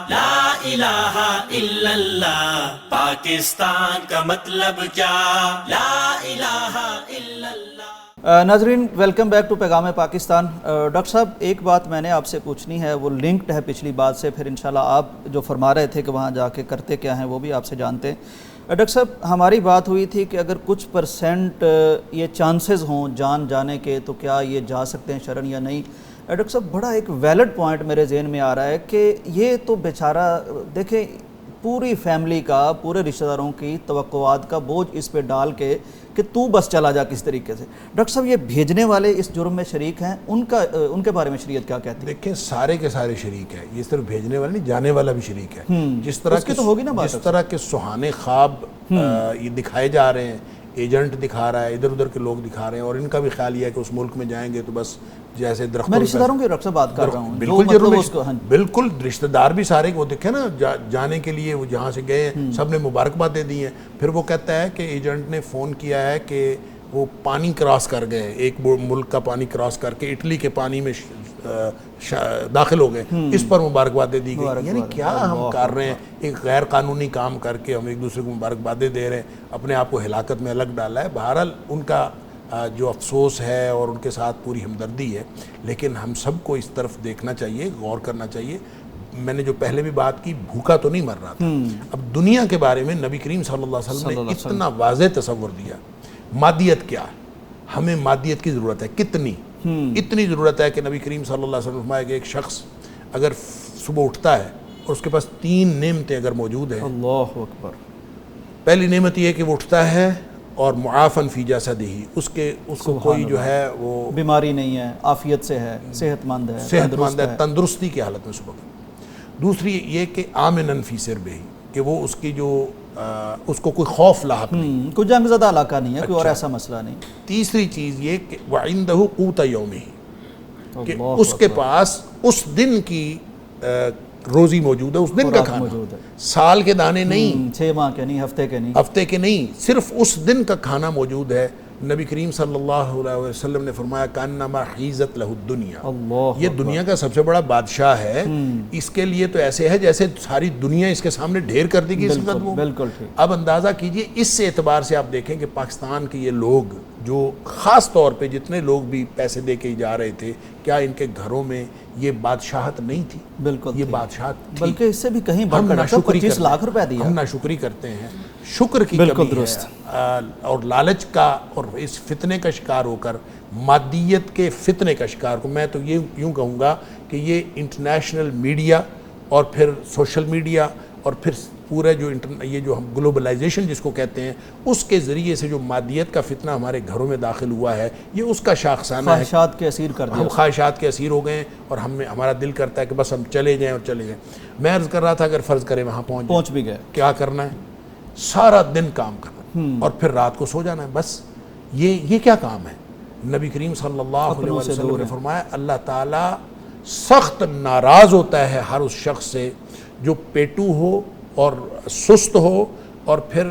لا الہ الا اللہ، پاکستان کا مطلب کیا، لا الہ الا اللہ۔ ناظرین ویلکم بیک ٹو پیغام پاکستان۔ ڈاکٹر صاحب ایک بات میں نے آپ سے پوچھنی ہے، وہ لنکڈ ہے پچھلی بات سے، پھر انشاءاللہ آپ جو فرما رہے تھے کہ وہاں جا کے کرتے کیا ہیں وہ بھی آپ سے جانتے ہیں۔ ڈاکٹر صاحب ہماری بات ہوئی تھی کہ اگر کچھ پرسنٹ یہ چانسز ہوں جان جانے کے تو کیا یہ جا سکتے ہیں شرعن یا نہیں۔ ڈاکٹر صاحب بڑا ایک ویلڈ پوائنٹ میرے ذہن میں آ رہا ہے کہ یہ تو بیچارہ دیکھیں پوری فیملی کا، پورے رشتہ داروں کی توقعات کا بوجھ اس پہ ڈال کے کہ تو بس چلا جا کس طریقے سے۔ ڈاکٹر صاحب یہ بھیجنے والے اس جرم میں شریک ہیں، ان کے بارے میں شریعت کیا کہتی ہے؟ دیکھیں سارے کے سارے شریک ہیں، یہ صرف بھیجنے والے نہیں، جانے والا بھی شریک ہے۔ جس طرح کے سہانے خواب یہ دکھائے جا رہے ہیں، ایجنٹ دکھا رہا ہے، ادھر ادھر کے لوگ دکھا رہے ہیں، اور ان کا بھی خیال یہ ہے کہ اس ملک میں جائیں گے تو بس جیسے درختوں میں رشتہ داروں کی رقص بات کر رہا ہوں، بالکل رشتہ دار بھی سارے وہ دیکھیں نا، جانے کے لیے وہ جہاں سے گئے ہیں سب نے مبارکباد دے دی ہیں۔ پھر وہ کہتا ہے کہ ایجنٹ نے فون کیا ہے کہ وہ پانی کراس کر گئے، ایک ملک کا پانی کراس کر کے اٹلی کے پانی میں داخل ہو گئے، اس پر مبارکباد دے دی گئی۔ یعنی کیا ہم کر رہے ہیں، ایک غیر قانونی کام کر کے ہم ایک دوسرے کو مبارکبادیں دے رہے ہیں، اپنے آپ کو ہلاکت میں الگ ڈالا ہے۔ بہرحال ان کا جو افسوس ہے اور ان کے ساتھ پوری ہمدردی ہے، لیکن ہم سب کو اس طرف دیکھنا چاہیے، غور کرنا چاہیے۔ میں نے جو پہلے بھی بات کی، بھوکا تو نہیں مر رہا تھا۔ اب دنیا کے بارے میں نبی کریم صلی اللہ علیہ وسلم نے اتنا واضح تصور دیا۔ مادیت کیا، ہمیں مادیت کی ضرورت ہے، کتنی اتنی ضرورت ہے کہ نبی کریم صلی اللہ علیہ وسلم فرمایا کہ ایک شخص اگر صبح اٹھتا ہے اور اس کے پاس 3 نعمتیں اگر موجود ہیں، اللہ اکبر، پہلی نعمت یہ ہے کہ وہ اٹھتا ہے اور معافن فی جسدہ، اس کو کوئی جو ہے وہ بیماری نہیں ہے، عافیت سے ہے، صحت مند ہے، تندرستی کی حالت میں صبح کا۔ دوسری یہ کہ آمنن فی سربہ، کہ وہ اس کی جو اس کو کوئی خوف لاحق نہیں، کوئی جنگ زدہ علاقہ نہیں ہے، کوئی اور ایسا مسئلہ نہیں۔ تیسری چیز یہ کہ وَعِندَهُ قُوتَ يَوْمِهِ، کہ اس کے پاس اس دن کی روزی موجود ہے، اس دن کا کھانا موجود ہے، سال کے دانے نہیں، 6 ماہ کے نہیں، ہفتے کے نہیں، ہفتے کے نہیں، صرف اس دن کا کھانا موجود ہے۔ نبی کریم صلی اللہ علیہ وسلم نے فرمایا کانما حیزت لہ الدنیا، اللہ یہ دنیا کا سب سے بڑا بادشاہ ہے، اس کے لیے تو ایسے ہے جیسے ساری دنیا اس کے سامنے ڈھیر کر دی گئی اس قدموں۔ بالکل ٹھیک۔ اب اندازہ کیجئے اس اعتبار سے آپ دیکھیں کہ پاکستان کے یہ لوگ جو خاص طور پہ جتنے لوگ بھی پیسے دے کے جا رہے تھے، کیا ان کے گھروں میں یہ بادشاہت نہیں تھی؟ بالکل یہ بادشاہت تھی، بلکہ اس سے بھی کہیں بڑھ ہم کر ناشکری 25 کرتے لاکھ ہیں، روپے دیا۔ ہم ناشکری کرتے ہیں، شکر کی بالکل کمی درست۔ ہے، اور لالچ کا اور اس فتنے کا شکار ہو کر، مادیت کے فتنے کا شکار کو، میں تو یہ یوں کہوں گا کہ یہ انٹرنیشنل میڈیا اور پھر سوشل میڈیا اور پھر پورے جو یہ جو ہم گلوبلائزیشن جس کو کہتے ہیں، اس کے ذریعے سے جو مادیت کا فتنہ ہمارے گھروں میں داخل ہوا ہے، یہ اس کا شاخسانہ ہے۔ خواہشات کے اسیر کر دیا، ہم خواہشات کے اسیر ہو گئے ہیں اور ہمارا دل کرتا ہے کہ بس ہم چلے جائیں اور چلے جائیں۔ میں عرض کر رہا تھا اگر فرض کریں وہاں پہنچ بھی گئے، کیا کرنا ہے؟ سارا دن کام کرنا اور پھر رات کو سو جانا ہے، بس یہ کیا کام ہے؟ نبی کریم صلی اللہ علیہ وسلم نے فرمایا اللہ تعالیٰ سخت ناراض ہوتا ہے ہر اس شخص سے جو پیٹو ہو اور سست ہو اور پھر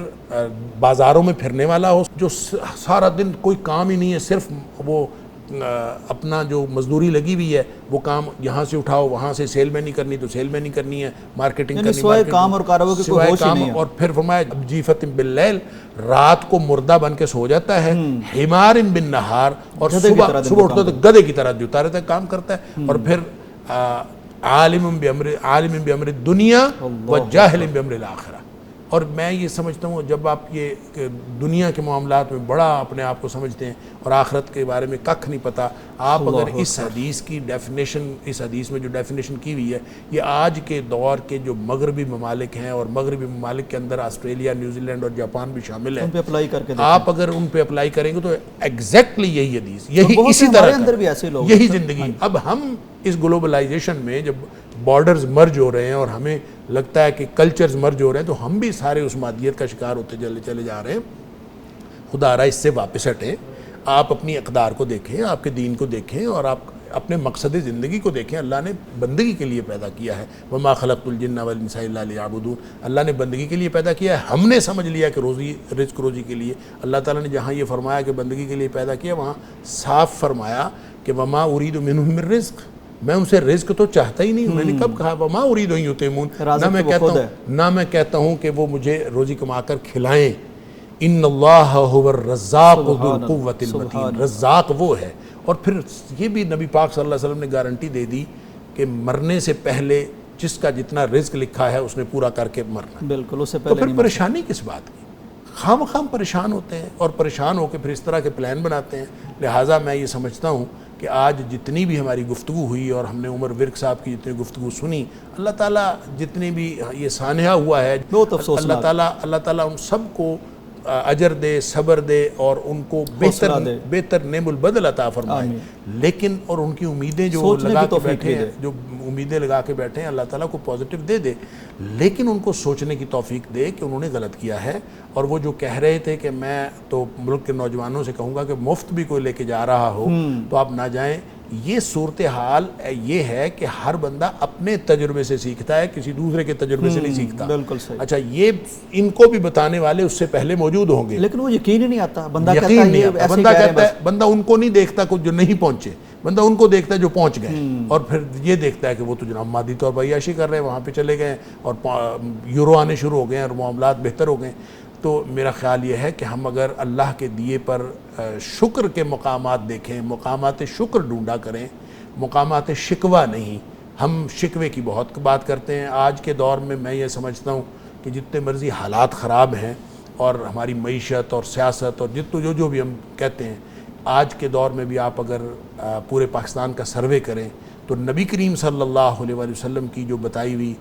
بازاروں میں پھرنے والا ہو، جو سارا دن کوئی کام ہی نہیں ہے، صرف وہ اپنا جو مزدوری لگی ہوئی ہے وہ کام یہاں سے اٹھاؤ، وہاں سے سیل میں نہیں کرنی تو سیل میں نہیں کرنی ہے، مارکیٹنگ یعنی کرنی، سوائے کام اور کاروبار کی کوئی ہوش ہی نہیں ہے۔ اور پھر فرمایا جیفت باللیل، رات کو مردہ بن کے سو جاتا ہے، حمار بن نہار، اور صبح اٹھتا تو گدھے کی طرح جوتا رہتا ہے، کام کرتا ہے، اور پھر عالم بامر الدنیا و جاہل بامر الاخرہ۔ اور میں یہ سمجھتا ہوں جب آپ یہ دنیا کے معاملات میں بڑا اپنے آپ کو سمجھتے ہیں اور آخرت کے بارے میں ککھ نہیں پتہ، آپ اگر اس حدیث کی ڈیفینیشن، اس حدیث میں جو ڈیفینیشن کی ہوئی ہے، یہ آج کے دور کے جو مغربی ممالک ہیں، اور مغربی ممالک کے اندر آسٹریلیا، نیوزی لینڈ اور جاپان بھی شامل ہے، ان پہ اپلائی کر کے آپ اگر ان پہ اپلائی کریں گے تو ایگزیکٹلی یہی حدیث، یہی بہت اسی سے طرح ہمارے اندر بھی ایسے لوگ یہی زندگی۔ اب ہم اس گلوبلائزیشن میں جب بارڈرز مرج ہو رہے ہیں اور ہمیں لگتا ہے کہ کلچرز مرج ہو رہے ہیں، تو ہم بھی سارے اس مادیت کا شکار ہوتے چلے جا رہے ہیں۔ خدا را اس سے واپس ہٹیں، آپ اپنی اقدار کو دیکھیں، آپ کے دین کو دیکھیں، اور آپ اپنے مقصد زندگی کو دیکھیں۔ اللہ نے بندگی کے لیے پیدا کیا ہے، وما خلقت الجن والانس الا لیعبدون، اللہ نے بندگی کے لیے پیدا کیا ہے۔ ہم نے سمجھ لیا کہ رزق روزی کے لیے، اللہ تعالیٰ نے جہاں یہ فرمایا کہ بندگی کے لیے پیدا کیا، وہاں صاف فرمایا کہ وما ارید منہم من رزق، میں ان سے رزق تو چاہتا ہی نہیں ہوں۔ میں نے کب کہا وما ارید ان یطعمون، نہ میں کہتا ہوں کہ وہ مجھے روزی کما کر کھلائیں۔ ان اللہ هو الرزاق ذو القوۃ المتین، رزاق وہ ہے۔ اور پھر یہ بھی نبی پاک صلی اللہ علیہ وسلم نے گارنٹی دے دی کہ مرنے سے پہلے جس کا جتنا رزق لکھا ہے اس نے پورا کر کے مرنا۔ بالکل، اس سے تو پہلے پھر پریشانی کس بات کی؟ خام پریشان ہوتے ہیں اور پریشان ہو کے پھر اس طرح کے پلان بناتے ہیں۔ لہٰذا میں یہ سمجھتا ہوں کہ آج جتنی بھی ہماری گفتگو ہوئی اور ہم نے عمر ورک صاحب کی جتنی گفتگو سنی، اللہ تعالیٰ جتنی بھی یہ سانحہ ہوا ہے، بہت افسوسناک، اللہ تعالیٰ ان سب کو اجر دے، صبر دے، اور ان کو بہتر نعم البدل عطا فرمائے۔ لیکن اور ان کی امیدیں جو لگا کے بیٹھے ہیں، جو امیدیں لگا کے بیٹھے ہیں، اللہ تعالیٰ کو پازیٹیو دے، لیکن ان کو سوچنے کی توفیق دے کہ انہوں نے غلط کیا ہے۔ اور وہ جو کہہ رہے تھے کہ میں تو ملک کے نوجوانوں سے کہوں گا کہ مفت بھی کوئی لے کے جا رہا ہو تو آپ نہ جائیں، یہ صورتحال یہ ہے کہ ہر بندہ اپنے تجربے سے سیکھتا ہے، کسی دوسرے کے تجربے سے نہیں سیکھتا۔ بالکل صحیح۔ اچھا، یہ ان کو بھی بتانے والے اس سے پہلے موجود ہوں گے، لیکن وہ یقین ہی نہیں آتا، بندہ کہتا یقین ہے نہیں یہ آتا۔ ایسے بندہ کہہ رہے ہیں کہتا ہے، بندہ ان کو نہیں دیکھتا کچھ جو نہیں پہنچے، بندہ ان کو دیکھتا ہے جو پہنچ گئے، اور پھر یہ دیکھتا ہے کہ وہ تو جناب مادی طور پر عیاشی کر رہے ہیں، وہاں پہ چلے گئے اور یورو آنے شروع ہو گئے اور معاملات بہتر ہو گئے۔ تو میرا خیال یہ ہے کہ ہم اگر اللہ کے دیے پر شکر کے مقامات دیکھیں، مقامات شکر ڈھونڈا کریں، مقامات شکوہ نہیں۔ ہم شکوے کی بہت بات کرتے ہیں آج کے دور میں یہ سمجھتا ہوں کہ جتنے مرضی حالات خراب ہیں اور ہماری معیشت اور سیاست اور جو بھی ہم کہتے ہیں، آج کے دور میں بھی آپ اگر پورے پاکستان کا سروے کریں تو نبی کریم صلی اللہ علیہ وسلم کی جو بتائی ہوئی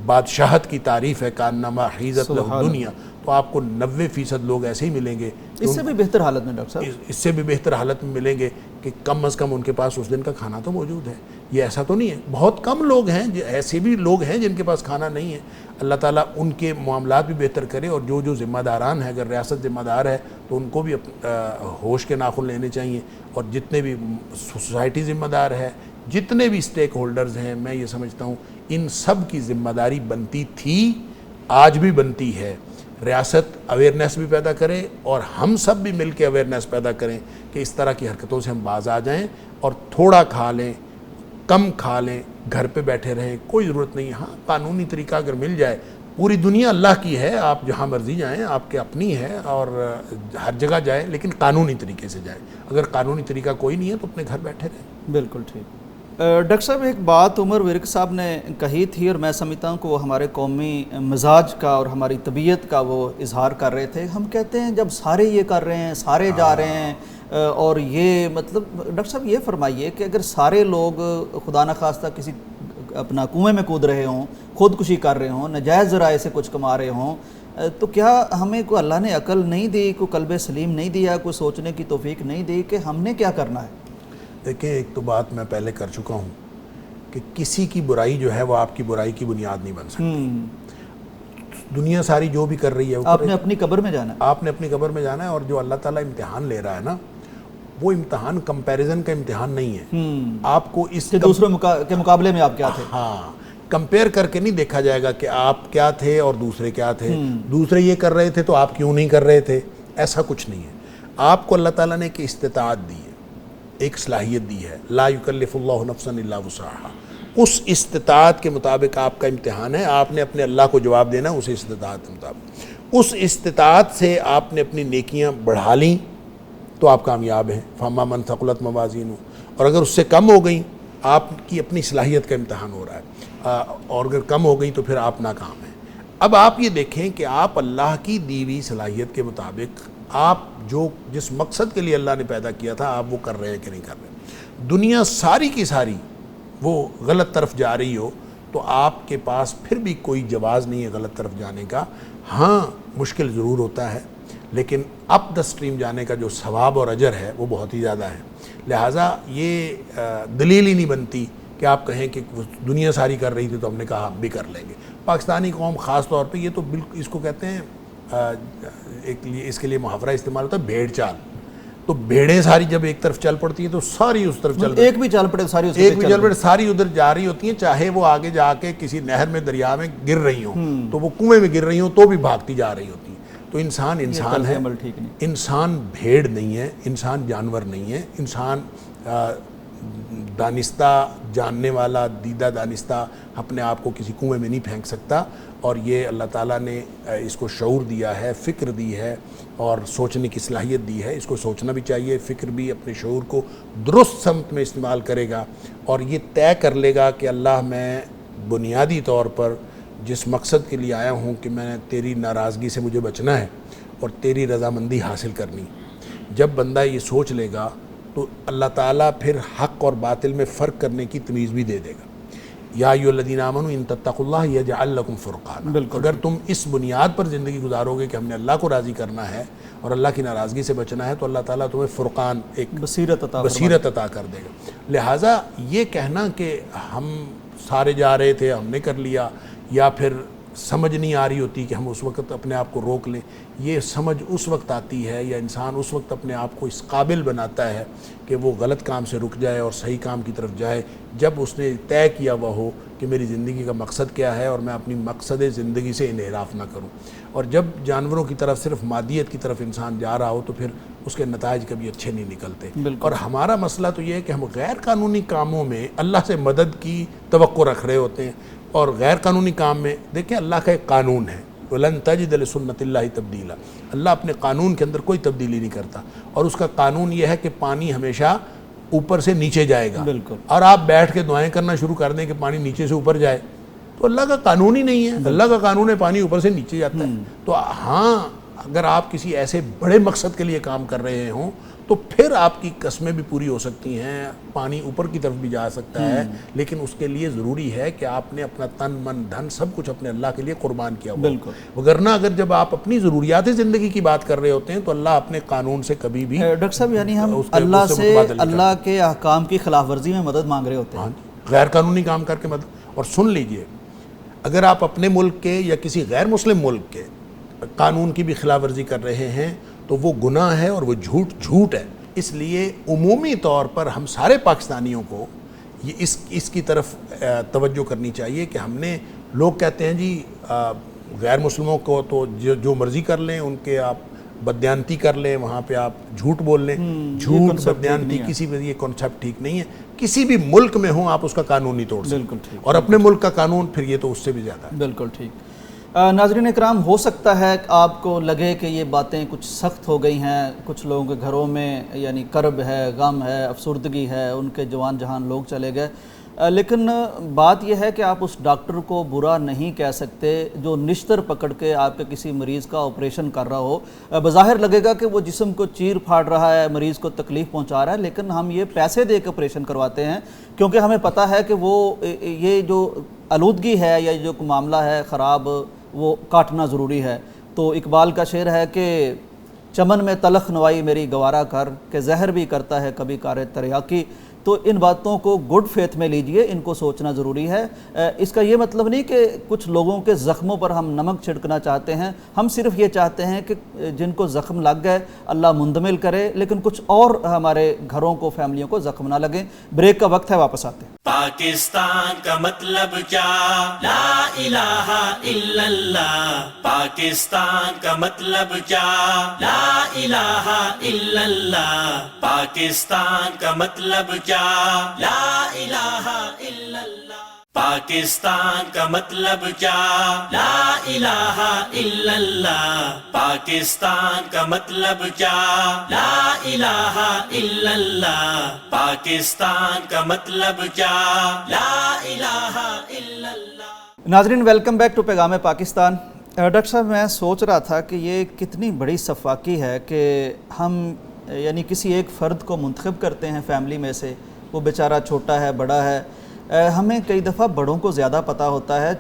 بادشاہت کی تعریف ہے کانما حیزت لہ الدنیا، تو آپ کو 90% لوگ ایسے ہی ملیں گے، اس سے بھی بہتر حالت میں ڈاکٹر صاحب، اس سے بھی بہتر حالت میں ملیں گے کہ کم از کم ان کے پاس اس دن کا کھانا تو موجود ہے۔ یہ ایسا تو نہیں ہے، بہت کم لوگ ہیں، ایسے بھی لوگ ہیں جن کے پاس کھانا نہیں ہے۔ اللہ تعالیٰ ان کے معاملات بھی بہتر کرے، اور جو ذمہ داران ہیں، اگر ریاست ذمہ دار ہے تو ان کو بھی ہوش کے ناخن لینے چاہیے، اور جتنے بھی سوسائٹی ذمہ دار ہے، جتنے بھی اسٹیک ہولڈرز ہیں، میں یہ سمجھتا ہوں ان سب کی ذمہ داری بنتی تھی، آج بھی بنتی ہے۔ ریاست اویئرنیس بھی پیدا کرے، اور ہم سب بھی مل کے اویئرنیس پیدا کریں کہ اس طرح کی حرکتوں سے ہم باز آ جائیں، اور تھوڑا کھا لیں، کم کھا لیں، گھر پہ بیٹھے رہیں، کوئی ضرورت نہیں۔ ہاں قانونی طریقہ اگر مل جائے، پوری دنیا اللہ کی ہے، آپ جہاں مرضی جائیں، آپ کے اپنی ہے، اور ہر جگہ جائیں، لیکن قانونی طریقے سے جائیں۔ اگر قانونی طریقہ کوئی نہیں ہے تو اپنے گھر بیٹھے رہیں۔ بالکل ٹھیک۔ ڈاکٹر صاحب ایک بات عمر ورک صاحب نے کہی تھی، اور میں سمجھتا ہوں کہ وہ ہمارے قومی مزاج کا اور ہماری طبیعت کا وہ اظہار کر رہے تھے۔ ہم کہتے ہیں جب سارے یہ کر رہے ہیں، سارے جا رہے ہیں، اور یہ مطلب ڈاکٹر صاحب یہ فرمائیے کہ اگر سارے لوگ خدا نخواستہ کسی اپنا کنویں میں کود رہے ہوں، خودکشی کر رہے ہوں، ناجائز ذرائع سے کچھ کما رہے ہوں، تو کیا ہمیں کوئی اللہ نے عقل نہیں دی، کوئی قلب سلیم نہیں دیا، کوئی سوچنے کی توفیق نہیں دی کہ ہم نے کیا کرنا ہے؟ دیکھیں، ایک تو بات میں پہلے کر چکا ہوں کہ کسی کی برائی جو ہے وہ آپ کی برائی کی بنیاد نہیں بن سکتی۔ دنیا ساری جو بھی کر رہی ہے، آپ نے اپنی قبر میں جانا ہے، آپ نے اپنی قبر میں جانا ہے، اور جو اللہ تعالیٰ امتحان لے رہا ہے نا، وہ امتحان کمپیریزن کا امتحان نہیں ہے۔ آپ کو اس کہ دوسروں کے مقابلے میں آپ کیا تھے، ہاں، کمپیئر کر کے نہیں دیکھا جائے گا کہ آپ کیا تھے اور دوسرے کیا تھے، دوسرے یہ کر رہے تھے تو آپ کیوں نہیں کر رہے تھے، ایسا کچھ نہیں ہے۔ آپ کو اللہ تعالیٰ نے ایک استطاعت دی ہے، ایک صلاحیت دی ہے، لا یکلف اللہ نفسا الا وسعها، اس استطاعت کے مطابق آپ کا امتحان ہے، آپ نے اپنے اللہ کو جواب دینا اس استطاعت کے مطابق۔ اس استطاعت سے آپ نے اپنی نیکیاں بڑھا لیں تو آپ کامیاب ہیں، فاما من ثقلت موازینہ، اور اگر اس سے کم ہو گئیں، آپ کی اپنی صلاحیت کا امتحان ہو رہا ہے، اور اگر کم ہو گئیں تو پھر آپ ناکام ہیں۔ اب آپ یہ دیکھیں کہ آپ اللہ کی دی ہوئی صلاحیت کے مطابق آپ جس مقصد کے لیے اللہ نے پیدا کیا تھا، آپ وہ کر رہے ہیں کہ نہیں کر رہے۔ دنیا ساری کی ساری وہ غلط طرف جا رہی ہو تو آپ کے پاس پھر بھی کوئی جواز نہیں ہے غلط طرف جانے کا۔ ہاں مشکل ضرور ہوتا ہے، لیکن اپ دا اسٹریم جانے کا جو ثواب اور اجر ہے وہ بہت ہی زیادہ ہے۔ لہٰذا یہ دلیل ہی نہیں بنتی کہ آپ کہیں کہ دنیا ساری کر رہی تھی تو ہم نے کہا ہم بھی کر لیں گے۔ پاکستانی قوم خاص طور پہ، یہ تو بالکل اس کو کہتے ہیں، اس کے لیے محاورہ استعمال ہوتا ہے بھیڑ چال۔ تو بھیڑیں ساری جب ایک طرف چل پڑتی ہیں تو ساری اس طرف چل، ایک بھی چل پڑے ساری ساری ادھر جا رہی ہوتی ہیں، چاہے وہ آگے جا کے کسی نہر میں، دریا میں گر رہی ہوں، تو وہ کنویں میں گر رہی ہوں تو بھی بھاگتی جا رہی ہوتی ہیں۔ تو انسان ہے، انسان بھیڑ نہیں ہے، انسان جانور نہیں ہے، انسان دانستہ، جاننے والا، دیدہ دانستہ اپنے آپ کو کسی کنویں میں نہیں پھینک سکتا۔ اور یہ اللہ تعالیٰ نے اس کو شعور دیا ہے، فکر دی ہے، اور سوچنے کی صلاحیت دی ہے۔ اس کو سوچنا بھی چاہیے، فکر بھی، اپنے شعور کو درست سمت میں استعمال کرے گا، اور یہ طے کر لے گا کہ اللہ، میں بنیادی طور پر جس مقصد کے لیے آیا ہوں کہ میں تیری ناراضگی سے مجھے بچنا ہے اور تیری رضامندی حاصل کرنی۔ جب بندہ یہ سوچ لے گا تو اللہ تعالیٰ پھر حق اور باطل میں فرق کرنے کی تمیز بھی دے دے گا۔ یا ایھا الذین آمنوا ان تتقوا اللہ یجعل لکم فرقانا۔ اگر تم اس بنیاد پر زندگی گزارو گے کہ ہم نے اللہ کو راضی کرنا ہے اور اللہ کی ناراضگی سے بچنا ہے، تو اللہ تعالیٰ تمہیں فرقان، ایک بصیرت عطا کر دے گا۔ لہٰذا یہ کہنا کہ ہم سارے جا رہے تھے ہم نے کر لیا، یا پھر سمجھ نہیں آ رہی ہوتی کہ ہم اس وقت اپنے آپ کو روک لیں، یہ سمجھ اس وقت آتی ہے، یا انسان اس وقت اپنے آپ کو اس قابل بناتا ہے کہ وہ غلط کام سے رک جائے اور صحیح کام کی طرف جائے، جب اس نے طے کیا ہوا ہو کہ میری زندگی کا مقصد کیا ہے اور میں اپنی مقصد زندگی سے انحراف نہ کروں۔ اور جب جانوروں کی طرف، صرف مادیت کی طرف انسان جا رہا ہو تو پھر اس کے نتائج کبھی اچھے نہیں نکلتے۔ اور ہمارا مسئلہ تو یہ ہے کہ ہم غیر قانونی کاموں میں اللہ سے مدد کی توقع رکھ رہے ہوتے ہیں، اور غیر قانونی کام میں دیکھیں اللہ کا ایک قانون ہے، وَلَن تَجِدَ لِسُنَّتِ اللَّهِ تَبْدِيلًا، اللہ اپنے قانون کے اندر کوئی تبدیلی نہیں کرتا، اور اس کا قانون یہ ہے کہ پانی ہمیشہ اوپر سے نیچے جائے گا، اور آپ بیٹھ کے دعائیں کرنا شروع کر دیں کہ پانی نیچے سے اوپر جائے، تو اللہ کا قانون ہی نہیں ہے۔ اللہ کا قانون ہے پانی اوپر سے نیچے جاتا ہے۔ تو ہاں، اگر آپ کسی ایسے بڑے مقصد کے لیے کام کر رہے ہوں تو پھر آپ کی قسمیں بھی پوری ہو سکتی ہیں, پانی اوپر کی طرف بھی جا سکتا ہے, لیکن اس کے لیے ضروری ہے کہ آپ نے اپنا تن من دھن سب کچھ اپنے اللہ کے لیے قربان کیا ہوا. بالکل. وگرنہ اگر جب آپ اپنی ضروریات زندگی کی بات کر رہے ہوتے ہیں تو اللہ اپنے قانون سے کبھی بھی ڈاکٹر صاحب یعنی ہم اللہ سے اللہ کے احکام کی خلاف ورزی میں مدد مانگ رہے ہوتے ہیں, غیر قانونی کام کر کے مدد. اور سن لیجئے, اگر آپ اپنے ملک کے یا کسی غیر مسلم ملک کے قانون کی بھی خلاف ورزی کر رہے ہیں تو وہ گناہ ہے اور وہ جھوٹ ہے. اس لیے عمومی طور پر ہم سارے پاکستانیوں کو یہ اس کی طرف توجہ کرنی چاہیے کہ ہم نے, لوگ کہتے ہیں جی غیر مسلموں کو تو جو مرضی کر لیں, ان کے آپ بدیانتی کر لیں, وہاں پہ آپ جھوٹ بول لیں. جھوٹ بدیانتی کسی بھی, یہ کانسیپٹ ٹھیک نہیں ہے. کسی بھی ملک میں ہوں آپ اس کا قانون نہیں توڑ سکتے, اور اپنے ملک کا قانون پھر یہ تو اس سے بھی زیادہ ہے. بالکل ٹھیک. ناظرین اکرام, ہو سکتا ہے آپ کو لگے کہ یہ باتیں کچھ سخت ہو گئی ہیں, کچھ لوگوں کے گھروں میں یعنی کرب ہے, غم ہے, افسردگی ہے, ان کے جوان جہان لوگ چلے گئے, لیکن بات یہ ہے کہ آپ اس ڈاکٹر کو برا نہیں کہہ سکتے جو نشتر پکڑ کے آپ کے کسی مریض کا آپریشن کر رہا ہو. بظاہر لگے گا کہ وہ جسم کو چیر پھاڑ رہا ہے, مریض کو تکلیف پہنچا رہا ہے, لیکن ہم یہ پیسے دے کے آپریشن کرواتے ہیں کیونکہ ہمیں پتہ ہے کہ وہ یہ جو آلودگی ہے یا جو معاملہ ہے خراب, وہ کاٹنا ضروری ہے. تو اقبال کا شعر ہے کہ چمن میں تلخ نوائی میری گوارا کر, کہ زہر بھی کرتا ہے کبھی کار تریاکی. تو ان باتوں کو گڈ فیتھ میں لیجئے, ان کو سوچنا ضروری ہے. اس کا یہ مطلب نہیں کہ کچھ لوگوں کے زخموں پر ہم نمک چھڑکنا چاہتے ہیں, ہم صرف یہ چاہتے ہیں کہ جن کو زخم لگ گئے اللہ مندمل کرے, لیکن کچھ اور ہمارے گھروں کو, فیملیوں کو زخم نہ لگیں. بریک کا وقت ہے, واپس آتے ہیں. پاکستان کا مطلب کیا, لا الہ الا اللہ. پاکستان کا مطلب کیا, لا الہ الا اللہ. پاکستان کا مطلب کیا, لا الہ الا اللہ. پاکستان کا مطلب کیا, لا الہ الا اللہ. پاکستان کا مطلب کیا, لا الہ الا اللہ. پاکستان کا مطلب کیا, لا الہ الا اللہ. ناظرین ویلکم بیک ٹو پیغام پاکستان. ڈاکٹر صاحب میں سوچ رہا تھا کہ یہ کتنی بڑی سفاکی ہے کہ ہم یعنی کسی ایک فرد کو منتخب کرتے ہیں فیملی میں سے, وہ بیچارہ چھوٹا ہے بڑا ہے, ہمیں کئی دفعہ بڑوں کو زیادہ پتہ ہوتا ہے.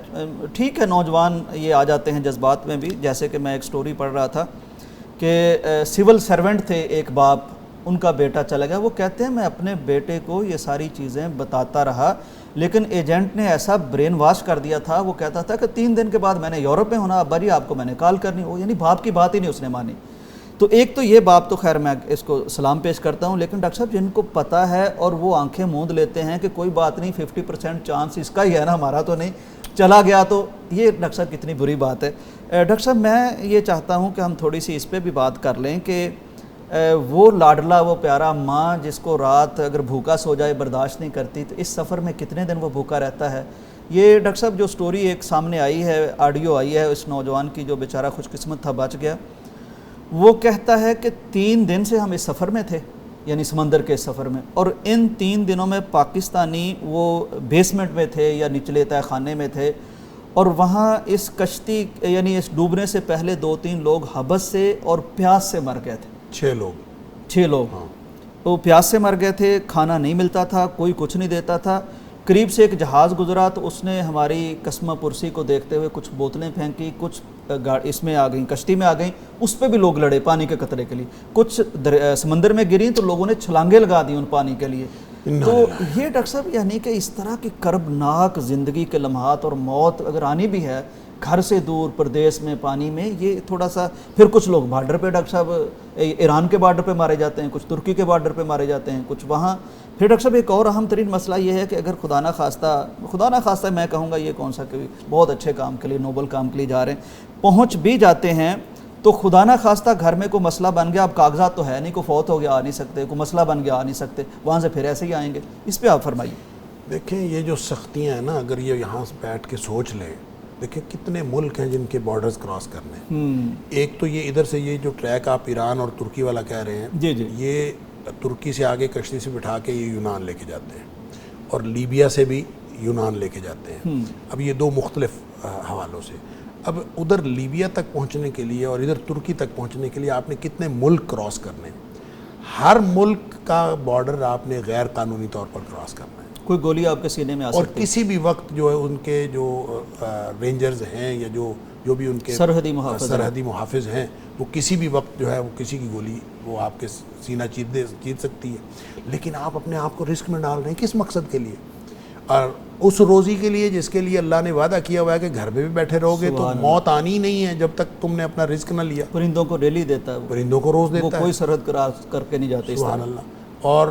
ٹھیک ہے نوجوان یہ آ جاتے ہیں جذبات میں بھی, جیسے کہ میں ایک سٹوری پڑھ رہا تھا کہ سول سرونٹ تھے ایک باپ, ان کا بیٹا چلا گیا. وہ کہتے ہیں میں اپنے بیٹے کو یہ ساری چیزیں بتاتا رہا, لیکن ایجنٹ نے ایسا برین واش کر دیا تھا, وہ کہتا تھا کہ 3 دن کے بعد میں نے یورپ میں ہونا, ابا جی آپ کو میں نے کال کرنی ہو, یعنی باپ کی بات ہی نہیں اس نے مانی. تو ایک تو یہ باپ تو خیر میں اس کو سلام پیش کرتا ہوں, لیکن ڈاکٹر صاحب جن کو پتہ ہے اور وہ آنکھیں موند لیتے ہیں کہ کوئی بات نہیں 50% چانس اس کا ہی ہے نا, ہمارا تو نہیں, چلا گیا, تو یہ ڈاکٹر صاحب کتنی بری بات ہے. ڈاکٹر صاحب میں یہ چاہتا ہوں کہ ہم تھوڑی سی اس پہ بھی بات کر لیں کہ وہ لاڈلا وہ پیارا ماں جس کو رات اگر بھوکا سو جائے برداشت نہیں کرتی, تو اس سفر میں کتنے دن وہ بھوکا رہتا ہے. یہ ڈاکٹر صاحب جو سٹوری ایک سامنے آئی ہے, آڈیو آئی ہے اس نوجوان کی جو بیچارہ خوش قسمت تھا بچ گیا, وہ کہتا ہے کہ 3 دن سے ہم اس سفر میں تھے, یعنی سمندر کے اس سفر میں, اور ان 3 دنوں میں پاکستانی وہ بیسمنٹ میں تھے یا نچلے تہ خانے میں تھے, اور وہاں اس کشتی یعنی اس ڈوبنے سے پہلے 2-3 لوگ حبس سے اور پیاس سے مر گئے تھے. 6 لوگ وہ پیاس سے مر گئے تھے, کھانا نہیں ملتا تھا, کوئی کچھ نہیں دیتا تھا. قریب سے ایک جہاز گزرا تو اس نے ہماری قسمہ پرسی کو دیکھتے ہوئے کچھ بوتلیں پھینکی, کچھ اس میں آ گئیں, کشتی میں آ گئیں, اس پہ بھی لوگ لڑے پانی کے قطرے کے لیے, کچھ سمندر میں گریں تو لوگوں نے چھلانگیں لگا دیں ان پانی کے لیے. تو یہ ڈاکٹر صاحب یعنی کہ اس طرح کی کربناک زندگی کے لمحات اور موت اگر آنی بھی ہے گھر سے دور پردیس میں پانی میں, یہ تھوڑا سا, پھر کچھ لوگ بارڈر پہ ڈاکٹر صاحب ایران کے بارڈر پہ مارے جاتے ہیں, کچھ ترکی کے بارڈر پہ مارے جاتے ہیں, کچھ وہاں. پھر ڈاکٹر صاحب ایک اور اہم ترین مسئلہ یہ ہے کہ اگر خدا نہ خواستہ میں کہوں گا یہ کون سا کہ بہت اچھے کام کے لیے, نوبل کام کے لیے جا رہے ہیں, پہنچ بھی جاتے ہیں تو خدا نہ خواستہ گھر میں کوئی مسئلہ بن گیا, اب کاغذات تو ہے نہیں, کوئی فوت ہو گیا آ نہیں سکتے, کوئی مسئلہ بن گیا آ نہیں سکتے, وہاں سے پھر ایسے ہی آئیں گے. اس پہ آپ فرمائیے. دیکھیں یہ جو سختیاں ہیں نا, اگر یہ یہاں سے بیٹھ کے سوچ لیں, دیکھیں کتنے ملک ہیں جن کے بارڈرز کراس کرنے ہیں. ایک تو یہ ادھر سے یہ جو ٹریک آپ ایران اور ترکی والا کہہ رہے ہیں, جی یہ ترکی سے آگے کشتی سے بٹھا کے یہ یونان لے کے جاتے ہیں, اور لیبیا سے بھی یونان لے کے جاتے ہیں. اب یہ 2 مختلف حوالوں سے. اب ادھر لیبیا تک پہنچنے کے لیے اور ادھر ترکی تک پہنچنے کے لیے آپ نے کتنے ملک کراس کرنے. ہر ملک کا بارڈر آپ نے غیر قانونی طور پر کراس کرنا ہے. کوئی گولی آپ کے سینے میں آ اور سکتی ہے. کسی بھی وقت جو ہے ان کے جو رینجرز ہیں یا جو بھی ان کے سرحدی محافظ ہیں وہ کسی بھی وقت جو ہے وہ کسی کی گولی وہ آپ کے سینہ چیر سکتی ہے. لیکن آپ اپنے آپ کو رسک میں ڈال رہے ہیں کس مقصد کے لیے؟ اور اس روزی کے لیے جس کے لیے اللہ نے وعدہ کیا ہوا ہے کہ گھر میں بھی بیٹھے رہو گے تو موت آنی ہی نہیں ہے جب تک تم نے اپنا رزق نہ لیا. پرندوں کو ڈیلی دیتا ہے, پرندوں کو روز دیتا ہے, وہ کوئی سرحد کراس کر کے نہیں جاتے. سبحان اللہ. اور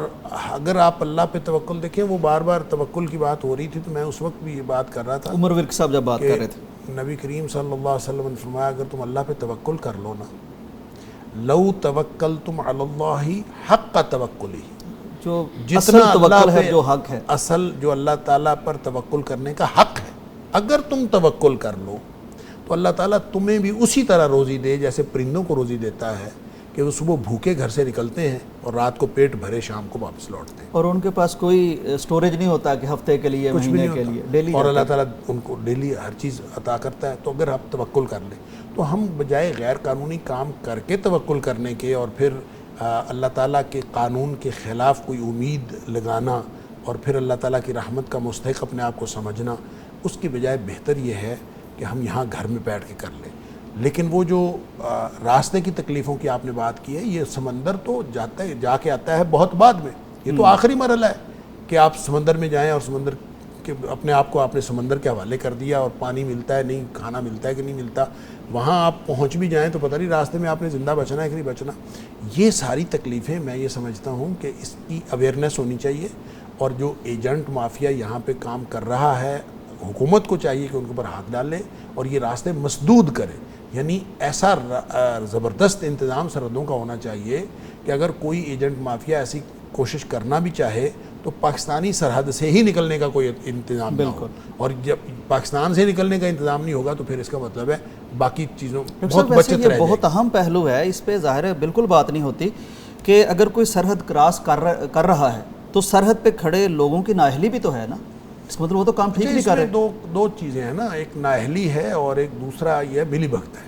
اگر آپ اللہ پہ توکل دیکھیں, وہ بار بار توکل کی بات ہو رہی تھی تو میں اس وقت بھی یہ بات کر رہا تھا, عمر ورک صاحب جب بات کر رہے تھے, نبی کریم صلی اللہ علیہ وسلم نے فرمایا اگر تم اللہ پہ توکل کر لو نا, لو توکلتم علی اللہ حق توکلہ, جو جتنا اصل توکل ہے, جو حق ہے, اصل جو اللہ تعالیٰ پر توکل کرنے کا حق ہے, اگر تم توکل کر لو تو اللہ تعالیٰ تمہیں بھی اسی طرح روزی دے جیسے پرندوں کو روزی دیتا ہے کہ وہ صبح بھوکے گھر سے نکلتے ہیں اور رات کو پیٹ بھرے شام کو واپس لوٹتے ہیں. اور ان کے پاس کوئی سٹوریج نہیں ہوتا کہ ہفتے کے لیے, مہینے کے لیے, ڈیلی, اور اللہ تعالیٰ ان کو ڈیلی ہر چیز عطا کرتا ہے. تو اگر آپ توکل کر لیں تو ہم بجائے غیر قانونی کام کر کے توکل کرنے کے اور پھر اللہ تعالیٰ کے قانون کے خلاف کوئی امید لگانا اور پھر اللہ تعالیٰ کی رحمت کا مستحق اپنے آپ کو سمجھنا, اس کی بجائے بہتر یہ ہے کہ ہم یہاں گھر میں بیٹھ کے کر لیں. لیکن وہ جو راستے کی تکلیفوں کی آپ نے بات کی ہے, یہ سمندر تو جا کے آتا ہے بہت بعد میں, یہ تو آخری مرحلہ ہے کہ آپ سمندر میں جائیں اور سمندر کے اپنے آپ کو آپ نے سمندر کے حوالے کر دیا اور پانی ملتا ہے نہیں, کھانا ملتا ہے کہ نہیں ملتا, وہاں آپ پہنچ بھی جائیں تو پتہ نہیں راستے میں آپ نے زندہ بچنا ہے کہ نہیں بچنا. یہ ساری تکلیفیں میں یہ سمجھتا ہوں کہ اس کی اویئرنیس ہونی چاہیے, اور جو ایجنٹ مافیا یہاں پہ کام کر رہا ہے حکومت کو چاہیے کہ ان کے اوپر ہاتھ ڈالے اور یہ راستے مسدود کرے. یعنی ایسا زبردست انتظام سرحدوں کا ہونا چاہیے کہ اگر کوئی ایجنٹ مافیا ایسی کوشش کرنا بھی چاہے تو پاکستانی سرحد سے ہی نکلنے کا کوئی انتظام نہ ہو, اور جب پاکستان سے نکلنے کا انتظام نہیں ہوگا تو پھر اس کا مطلب ہے باقی چیزوں بہت بچت رہ جائے. بہت اہم پہلو ہے, اس پہ ظاہر ہے بالکل بات نہیں ہوتی کہ اگر کوئی سرحد کراس کر رہا ہے تو سرحد پہ کھڑے لوگوں کی نااہلی بھی تو ہے نا, اس مطلب وہ تو کام ٹھیک نہیں کر رہے. دو چیزیں ہیں نا, ایک نااہلی ہے اور ایک دوسرا یہ ملی بھگت ہے.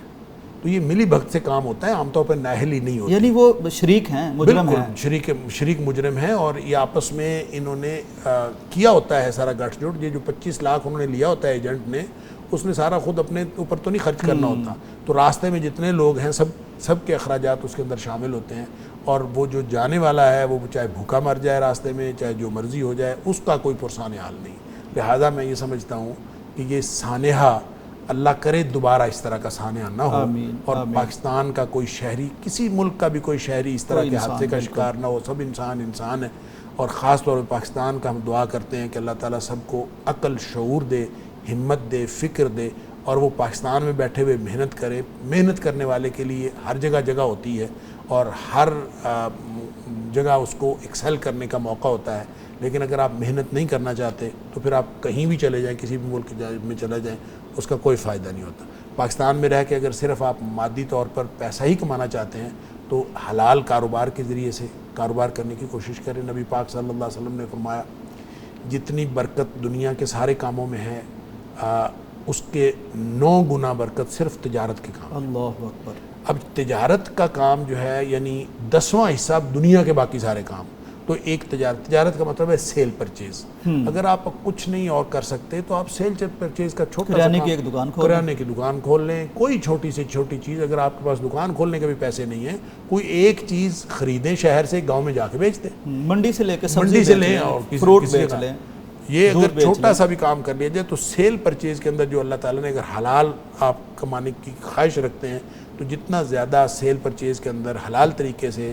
تو یہ ملی بھگت سے کام ہوتا ہے, عام طور پر نااہلی نہیں ہوتی. یعنی وہ شریک ہیں, مجرم ہیں, شریک مجرم ہیں, اور یہ آپس میں انہوں نے کیا ہوتا ہے سارا گٹھ جوڑ. یہ جو 25 لاکھ انہوں نے لیا ہوتا ہے ایجنٹ نے, اس نے سارا خود اپنے اوپر تو نہیں خرچ کرنا ہوتا, تو راستے میں جتنے لوگ ہیں سب کے اخراجات اس کے اندر شامل ہوتے ہیں, اور وہ جو جانے والا ہے وہ چاہے بھوکا مر جائے راستے میں, چاہے جو مرضی ہو جائے, اس کا کوئی پرسان حال نہیں. لہذا میں یہ سمجھتا ہوں کہ یہ سانحہ اللہ کرے دوبارہ اس طرح کا سانحہ نہ ہو, اور پاکستان کا کوئی شہری, کسی ملک کا بھی کوئی شہری اس طرح کے حادثے کا شکار نہ ہو. سب انسان ہے, اور خاص طور پہ پاکستان کا ہم دعا کرتے ہیں کہ اللہ تعالیٰ سب کو عقل, شعور دے, ہمت دے, فکر دے, اور وہ پاکستان میں بیٹھے ہوئے محنت کرے. محنت کرنے والے کے لیے ہر جگہ ہوتی ہے اور ہر جگہ اس کو ایکسل کرنے کا موقع ہوتا ہے. لیکن اگر آپ محنت نہیں کرنا چاہتے تو پھر آپ کہیں بھی چلے جائیں, کسی بھی ملک میں چلے جائیں, اس کا کوئی فائدہ نہیں ہوتا. پاکستان میں رہ کے اگر صرف آپ مادی طور پر پیسہ ہی کمانا چاہتے ہیں تو حلال کاروبار کے ذریعے سے کاروبار کرنے کی کوشش کریں. نبی پاک صلی اللہ علیہ وسلم نے فرمایا جتنی برکت دنیا کے سارے کاموں میں ہے اس کے 9 گنا برکت صرف تجارت کے کام. اللہ اکبر. اب تجارت کا کام جو ہے یعنی 10واں حصہ دنیا کے باقی سارے کام. تو ایک تجارت کا مطلب ہے سیل پرچیز. اگر آپ کچھ نہیں اور کر سکتے تو آپ سیل پرچیز کا چھوٹا سا کرانے کی دکان کھول لیں. کوئی چھوٹی سے چھوٹی چیز, اگر آپ کے پاس دکان کھولنے کے بھی پیسے نہیں ہیں, کوئی ایک چیز خریدیں شہر سے, گاؤں میں جا کے بیچ دیں, منڈی سے لے کے منڈی سے لیں اور فروٹ بیچ لیں. یہ اگر چھوٹا سا بھی کام کر لیا جائے تو سیل پرچیز کے اندر جو اللہ تعالیٰ نے اگر حلال آپ کمانے کی خواہش رکھتے ہیں تو جتنا زیادہ سیل پرچیز کے اندر حلال طریقے سے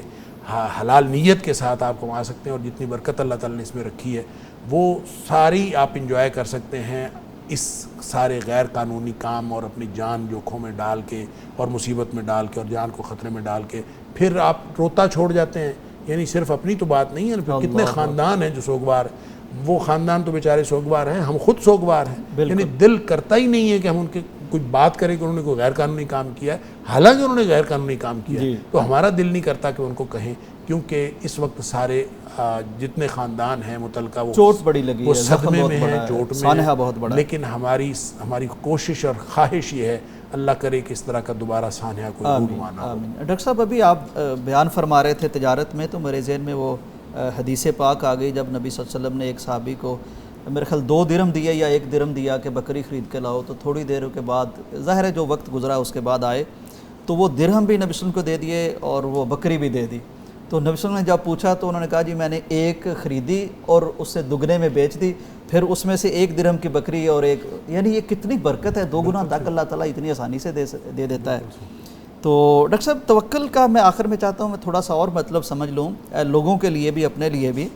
حلال نیت کے ساتھ آپ کما سکتے ہیں, اور جتنی برکت اللہ تعالیٰ نے اس میں رکھی ہے وہ ساری آپ انجوائے کر سکتے ہیں اس سارے غیر قانونی کام, اور اپنی جان جوکھوں میں ڈال کے اور مصیبت میں ڈال کے اور جان کو خطرے میں ڈال کے پھر آپ روتا چھوڑ جاتے ہیں. یعنی صرف اپنی تو بات نہیں ہے, پھر کتنے خاندان ہیں جو سوگوار, وہ خاندان تو بیچارے سوگوار ہیں, ہم خود سوگوار ہیں. یعنی دل کرتا ہی نہیں ہے کہ ہم ان کے کوئی بات کریں کہ انہوں نے کوئی غیر قانونی کام کیا ہے, حالانکہ انہوں نے غیر قانونی کام کیا ہے, تو ہمارا دل نہیں کرتا کہ ان کو کہیں کیونکہ اس وقت سارے جتنے خاندان ہیں متعلقہ چوٹ بڑی لگی وہ ہے، زخم صدمے بہت میں بڑا ہیں، ہے، چوٹ میں سانحہ ہیں، بہت بڑا ہے۔ لیکن ہماری کوشش اور خواہش یہ ہے اللہ کرے کہ اس طرح کا دوبارہ سانحہ کوئی رونما نہ ہو۔ آمین۔ ڈاکٹر صاحب ابھی آپ بیان فرما رہے تھے تجارت میں، تو میرے ذہن میں وہ حدیث پاک آ گئی جب نبی صلی اللہ علیہ وسلم نے ایک صحابی کو میرے خیال 2 درہم دیا یا 1 درہم دیا کہ بکری خرید کے لاؤ، تو تھوڑی دیر کے بعد ظاہر ہے جو وقت گزرا اس کے بعد آئے تو وہ درہم بھی نبی صلی اللہ علیہ وسلم کو دے دیے اور وہ بکری بھی دے دی۔ تو نبی صلی اللہ علیہ وسلم نے جب پوچھا تو انہوں نے کہا جی میں نے 1 خریدی اور اس سے دگنے میں بیچ دی، پھر اس میں سے 1 درہم کی بکری اور 1، یعنی یہ کتنی برکت ہے، 2 گنا تک اللہ تعالیٰ اتنی آسانی سے دے دیتا ہے۔ تو ڈاکٹر صاحب توکل کا میں آخر میں چاہتا ہوں میں تھوڑا سا اور مطلب سمجھ لوں لوگوں کے لیے بھی اپنے لیے بھی۔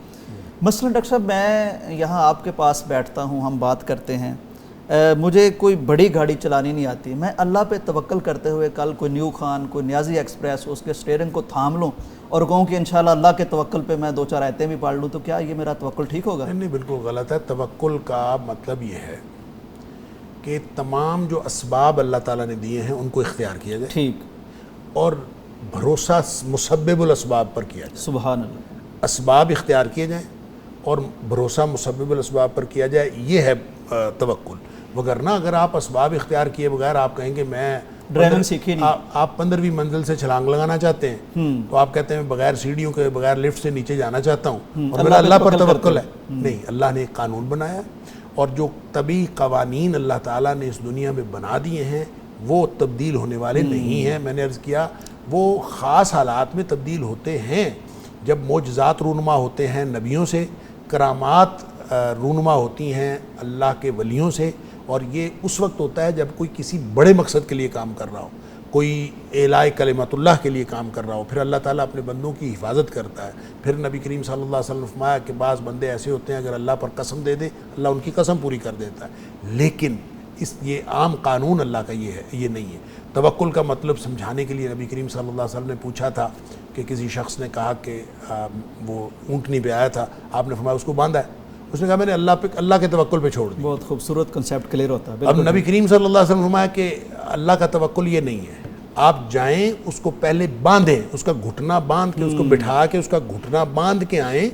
مثلا ڈاکٹر صاحب میں یہاں آپ کے پاس بیٹھتا ہوں، ہم بات کرتے ہیں، مجھے کوئی بڑی گاڑی چلانی نہیں آتی، میں اللہ پہ توکل کرتے ہوئے کل کوئی نیو خان، کوئی نیازی ایکسپریس، اس کے سٹیئرنگ کو تھام لوں اور کہوں کہ انشاءاللہ اللہ کے توکل پہ میں 2-4 آیتیں بھی پڑھ لوں، تو کیا یہ میرا توکل ٹھیک ہوگا؟ نہیں بالکل غلط ہے۔ توکل کا مطلب یہ ہے کہ تمام جو اسباب اللہ تعالیٰ نے دیے ہیں ان کو اختیار کیا جائے، ٹھیک، اور بھروسہ مسبب الاسباب پر کیا جائے۔ سبحان اللہ، اسباب اختیار کیے جائیں اور بھروسہ مسبب الاسباب پر کیا جائے، یہ ہے توکل۔ وگرنہ اگر آپ اسباب اختیار کیے بغیر آپ کہیں کہ میں ڈرائیونگ سیکھی نہیں، آپ 15ویں منزل سے چھلانگ لگانا چاہتے ہیں تو آپ کہتے ہیں بغیر سیڑھیوں کے، بغیر لفٹ سے نیچے جانا چاہتا ہوں اور میرا اللہ پر توکل ہے۔ نہیں، اللہ نے ایک قانون بنایا اور جو طبعی قوانین اللہ تعالیٰ نے اس دنیا میں بنا دیے ہیں وہ تبدیل ہونے والے نہیں ہیں۔ میں نے عرض کیا وہ خاص حالات میں تبدیل ہوتے ہیں، جب معجزات رونما ہوتے ہیں نبیوں سے، کرامات رونما ہوتی ہیں اللہ کے ولیوں سے، اور یہ اس وقت ہوتا ہے جب کوئی کسی بڑے مقصد کے لیے کام کر رہا ہو، کوئی اعلاء کلمت اللہ کے لیے کام کر رہا ہو، پھر اللہ تعالیٰ اپنے بندوں کی حفاظت کرتا ہے۔ پھر نبی کریم صلی اللہ علیہ وسلم نے فرمایا کہ بعض بندے ایسے ہوتے ہیں اگر اللہ پر قسم دے دے اللہ ان کی قسم پوری کر دیتا ہے، لیکن یہ عام قانون اللہ کا یہ ہے، یہ نہیں ہے۔ توکل کا مطلب سمجھانے کے لیے نبی کریم صلی اللہ علیہ وسلم نے پوچھا تھا کہ کسی شخص نے کہا کہ وہ اونٹنی پہ آیا تھا، آپ نے فرمایا اس کو باندھا ہے؟ اس نے کہا میں نے اللہ کے توکل پہ چھوڑ دی۔ بہت خوبصورت کنسیپٹ کلیئر ہوتا ہے۔ اب نبی کریم صلی اللہ علیہ وسلم نے فرمایا کہ اللہ کا توکل یہ نہیں ہے، آپ جائیں اس کو پہلے باندھیں، اس کا گھٹنا باندھ کے اس کو بٹھا کے اس کا گھٹنا باندھ کے آئیں،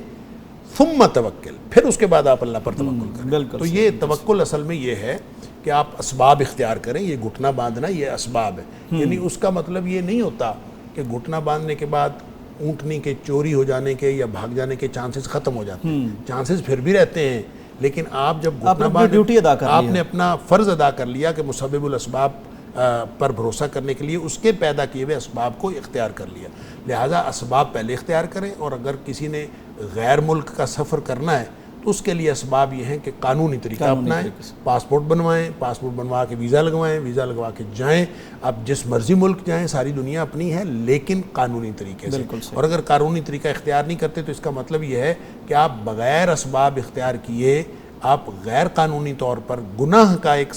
ثم توکل، پھر اس کے بعد آپ اللہ پر توکل کریں۔ تو یہ توکل اصل میں یہ ہے کہ آپ اسباب اختیار کریں۔ یہ گھٹنا باندھنا یہ اسباب ہے، یعنی اس کا مطلب یہ نہیں ہوتا کہ گھٹنا باندھنے کے بعد اونٹنی کے چوری ہو جانے کے یا بھاگ جانے کے چانسز ختم ہو جاتے ہیں، چانسز پھر بھی رہتے ہیں، لیکن آپ جب گھٹنا ڈیوٹی ادا کر لیا، آپ نے اپنا فرض ادا کر لیا کہ مسبب الاسباب پر بھروسہ کرنے کے لیے اس کے پیدا کیے ہوئے اسباب کو اختیار کر لیا، لہٰذا اسباب پہلے اختیار کریں۔ اور اگر کسی نے غیر ملک کا سفر کرنا ہے تو اس کے لیے اسباب یہ ہیں کہ قانونی طریقہ اپنائیں، پاسپورٹ بنوائیں، پاسپورٹ بنوا کے ویزا لگوائیں، ویزا لگوا کے جائیں۔ اب جس مرضی ملک جائیں، ساری دنیا اپنی ہے لیکن قانونی طریقے سے، اور اگر قانونی طریقہ اختیار نہیں کرتے تو اس کا مطلب یہ ہے کہ آپ بغیر اسباب اختیار کیے آپ غیر قانونی طور پر گناہ کا ایک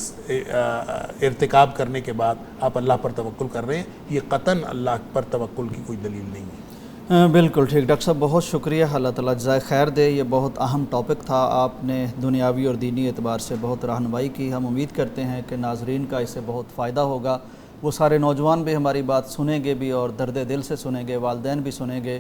ارتکاب کرنے کے بعد آپ اللہ پر توکل کر رہے ہیں، یہ قطعاً اللہ پر توکل کی کوئی دلیل نہیں ہے۔ بالکل ٹھیک ڈاکٹر صاحب، بہت شکریہ، اللہ تعالیٰ جزائے خیر دے۔ یہ بہت اہم ٹاپک تھا، آپ نے دنیاوی اور دینی اعتبار سے بہت رہنمائی کی۔ ہم امید کرتے ہیں کہ ناظرین کا اس سے بہت فائدہ ہوگا، وہ سارے نوجوان بھی ہماری بات سنیں گے بھی اور درد دل سے سنیں گے، والدین بھی سنیں گے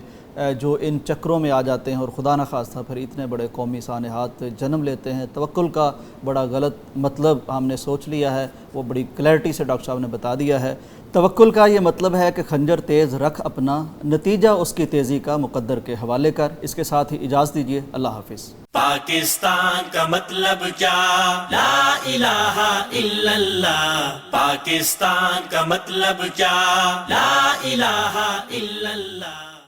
جو ان چکروں میں آ جاتے ہیں اور خدا نخواستہ پھر اتنے بڑے قومی سانحات جنم لیتے ہیں۔ توکل کا بڑا غلط مطلب ہم نے سوچ لیا ہے، وہ بڑی کلیئرٹی سے ڈاکٹر صاحب نے بتا دیا ہے۔ توکل کا یہ مطلب ہے کہ خنجر تیز رکھ اپنا، نتیجہ اس کی تیزی کا مقدر کے حوالے کر۔ اس کے ساتھ ہی اجازت دیجیے، اللہ حافظ۔ پاکستان کا مطلب کیا؟ لا الہ الا اللہ۔ پاکستان کا مطلب کیا؟ لا الہ الا اللہ۔